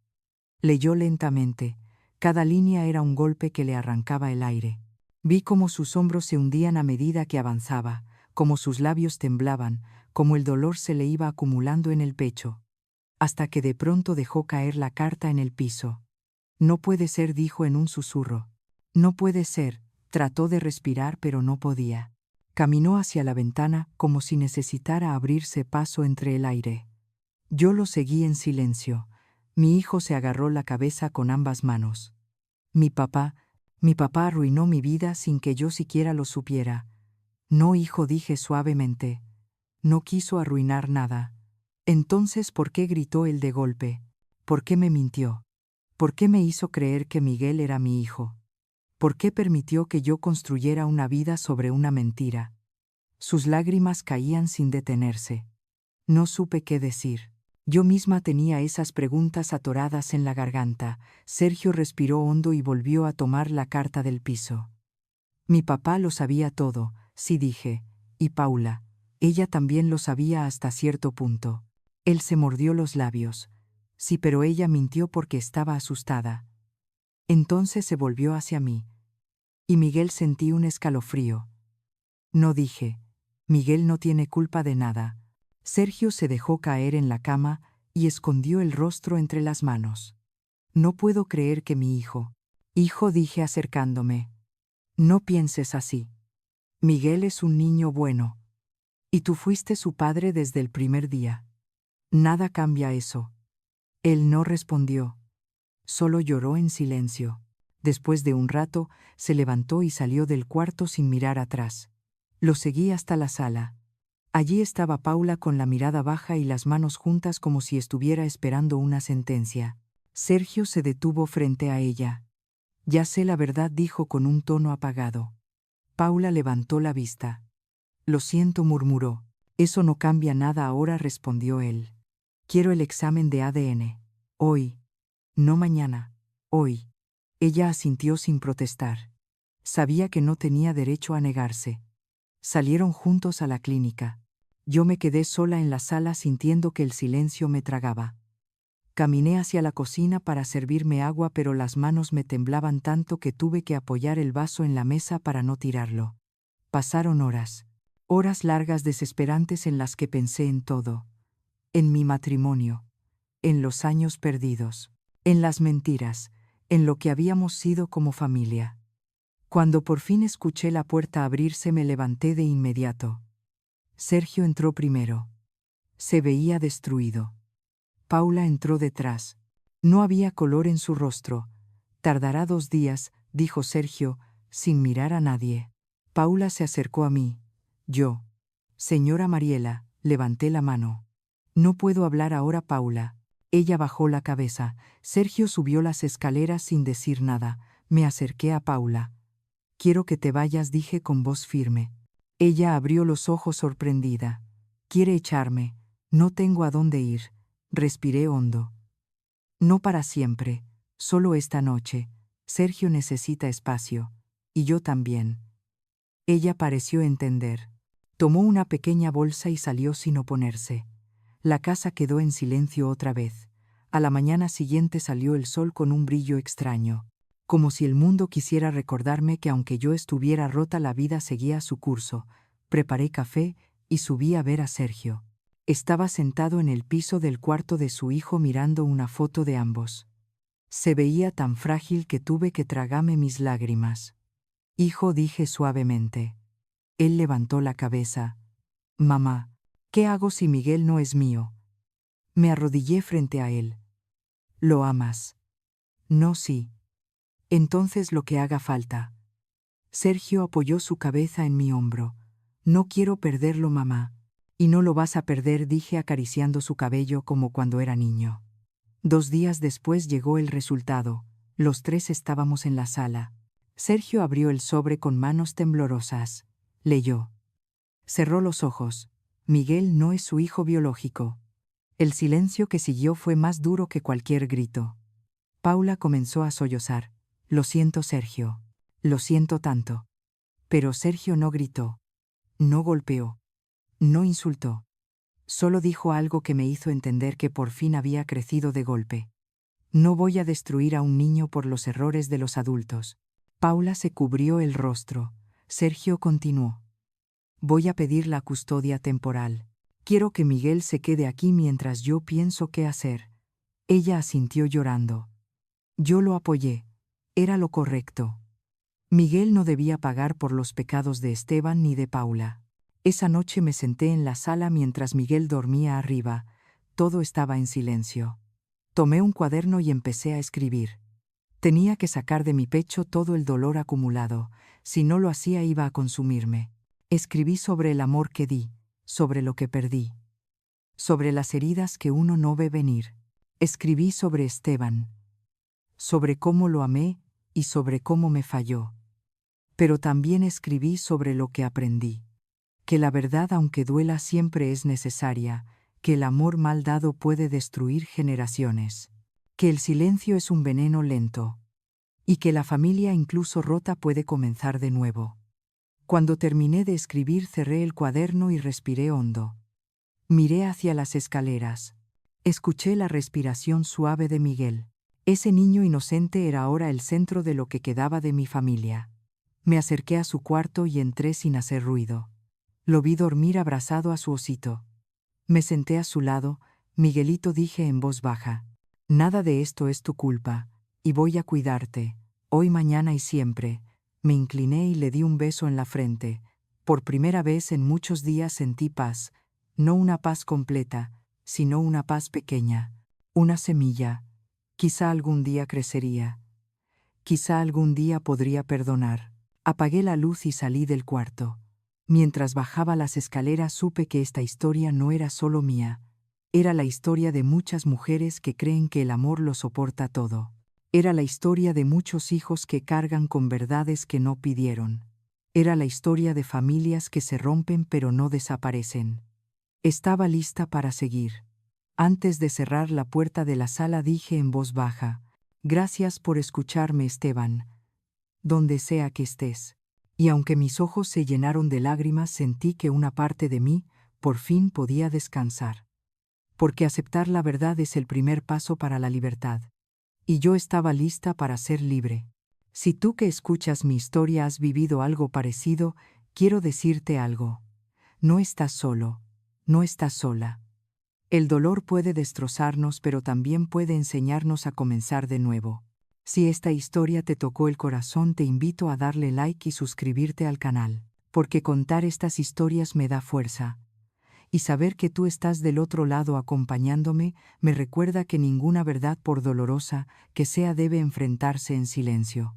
Leyó lentamente. Cada línea era un golpe que le arrancaba el aire. Vi cómo sus hombros se hundían a medida que avanzaba, cómo sus labios temblaban, cómo el dolor se le iba acumulando en el pecho. Hasta que de pronto dejó caer la carta en el piso. No puede ser, dijo en un susurro. No puede ser. Trató de respirar pero no podía. Caminó hacia la ventana como si necesitara abrirse paso entre el aire. Yo lo seguí en silencio. Mi hijo se agarró la cabeza con ambas manos. Mi papá arruinó mi vida sin que yo siquiera lo supiera. No, hijo, dije suavemente. No quiso arruinar nada. Entonces, ¿por qué gritó él de golpe? ¿Por qué me mintió? ¿Por qué me hizo creer que Miguel era mi hijo? ¿Por qué permitió que yo construyera una vida sobre una mentira? Sus lágrimas caían sin detenerse. No supe qué decir. Yo misma tenía esas preguntas atoradas en la garganta. Sergio respiró hondo y volvió a tomar la carta del piso. Mi papá lo sabía todo, sí dije, y Paula. Ella también lo sabía hasta cierto punto. Él se mordió los labios. Sí, pero ella mintió porque estaba asustada. Entonces se volvió hacia mí. Y Miguel sentí un escalofrío. No dije. Miguel no tiene culpa de nada. Sergio se dejó caer en la cama y escondió el rostro entre las manos. No puedo creer que mi hijo. Hijo, dije acercándome. No pienses así. Miguel es un niño bueno. Y tú fuiste su padre desde el primer día. Nada cambia eso. Él no respondió. Solo lloró en silencio. Después de un rato, se levantó y salió del cuarto sin mirar atrás. Lo seguí hasta la sala. Allí estaba Paula con la mirada baja y las manos juntas como si estuviera esperando una sentencia. Sergio se detuvo frente a ella. Ya sé la verdad, dijo con un tono apagado. Paula levantó la vista. Lo siento, murmuró. Eso no cambia nada ahora, respondió él. Quiero el examen de ADN. Hoy. No mañana. Hoy. Ella asintió sin protestar. Sabía que no tenía derecho a negarse. Salieron juntos a la clínica. Yo me quedé sola en la sala sintiendo que el silencio me tragaba. Caminé hacia la cocina para servirme agua, pero las manos me temblaban tanto que tuve que apoyar el vaso en la mesa para no tirarlo. Pasaron horas. Horas largas, desesperantes, en las que pensé en todo. En mi matrimonio. En los años perdidos. En las mentiras. En lo que habíamos sido como familia. Cuando por fin escuché la puerta abrirse, me levanté de inmediato. Sergio entró primero. Se veía destruido. Paula entró detrás. No había color en su rostro. Tardará 2 días, dijo Sergio, sin mirar a nadie. Paula se acercó a mí. Yo. Señora Mariela, levanté la mano. No puedo hablar ahora, Paula. Ella bajó la cabeza. Sergio subió las escaleras sin decir nada. Me acerqué a Paula. Quiero que te vayas, dije con voz firme. Ella abrió los ojos sorprendida. Quiere echarme. No tengo a dónde ir. Respiré hondo. No para siempre, solo esta noche. Sergio necesita espacio. Y yo también. Ella pareció entender. Tomó una pequeña bolsa y salió sin oponerse. La casa quedó en silencio otra vez. A la mañana siguiente salió el sol con un brillo extraño. Como si el mundo quisiera recordarme que aunque yo estuviera rota, la vida seguía su curso. Preparé café y subí a ver a Sergio. Estaba sentado en el piso del cuarto de su hijo mirando una foto de ambos. Se veía tan frágil que tuve que tragarme mis lágrimas. Hijo, dije suavemente. Él levantó la cabeza. Mamá, ¿qué hago si Miguel no es mío? Me arrodillé frente a él. ¿Lo amas? No, sí. Entonces lo que haga falta. Sergio apoyó su cabeza en mi hombro. No quiero perderlo, mamá. Y no lo vas a perder, dije acariciando su cabello como cuando era niño. 2 días después llegó el resultado. Los 3 estábamos en la sala. Sergio abrió el sobre con manos temblorosas. Leyó. Cerró los ojos. Miguel no es su hijo biológico. El silencio que siguió fue más duro que cualquier grito. Paula comenzó a sollozar. Lo siento, Sergio. Lo siento tanto. Pero Sergio no gritó. No golpeó. No insultó. Solo dijo algo que me hizo entender que por fin había crecido de golpe. No voy a destruir a un niño por los errores de los adultos. Paula se cubrió el rostro. Sergio continuó. Voy a pedir la custodia temporal. Quiero que Miguel se quede aquí mientras yo pienso qué hacer. Ella asintió llorando. Yo lo apoyé. Era lo correcto. Miguel no debía pagar por los pecados de Esteban ni de Paula. Esa noche me senté en la sala mientras Miguel dormía arriba. Todo estaba en silencio. Tomé un cuaderno y empecé a escribir. Tenía que sacar de mi pecho todo el dolor acumulado. Si no lo hacía, iba a consumirme. Escribí sobre el amor que di, sobre lo que perdí, sobre las heridas que uno no ve venir. Escribí sobre Esteban, sobre cómo lo amé y sobre cómo me falló. Pero también escribí sobre lo que aprendí. Que la verdad, aunque duela, siempre es necesaria, que el amor mal dado puede destruir generaciones, que el silencio es un veneno lento, y que la familia incluso rota puede comenzar de nuevo. Cuando terminé de escribir, cerré el cuaderno y respiré hondo. Miré hacia las escaleras. Escuché la respiración suave de Miguel. Ese niño inocente era ahora el centro de lo que quedaba de mi familia. Me acerqué a su cuarto y entré sin hacer ruido. Lo vi dormir abrazado a su osito. Me senté a su lado. Miguelito, dije en voz baja, nada de esto es tu culpa, y voy a cuidarte, hoy, mañana y siempre. Me incliné y le di un beso en la frente. Por primera vez en muchos días sentí paz, no una paz completa, sino una paz pequeña, una semilla. Quizá algún día crecería. Quizá algún día podría perdonar. Apagué la luz y salí del cuarto. Mientras bajaba las escaleras supe que esta historia no era solo mía. Era la historia de muchas mujeres que creen que el amor lo soporta todo. Era la historia de muchos hijos que cargan con verdades que no pidieron. Era la historia de familias que se rompen pero no desaparecen. Estaba lista para seguir. Antes de cerrar la puerta de la sala dije en voz baja, gracias por escucharme, Esteban, donde sea que estés. Y aunque mis ojos se llenaron de lágrimas, sentí que una parte de mí, por fin, podía descansar. Porque aceptar la verdad es el primer paso para la libertad. Y yo estaba lista para ser libre. Si tú que escuchas mi historia has vivido algo parecido, quiero decirte algo. No estás solo, no estás sola. El dolor puede destrozarnos, pero también puede enseñarnos a comenzar de nuevo. Si esta historia te tocó el corazón, te invito a darle like y suscribirte al canal, porque contar estas historias me da fuerza. Y saber que tú estás del otro lado acompañándome me recuerda que ninguna verdad, por dolorosa que sea, debe enfrentarse en silencio.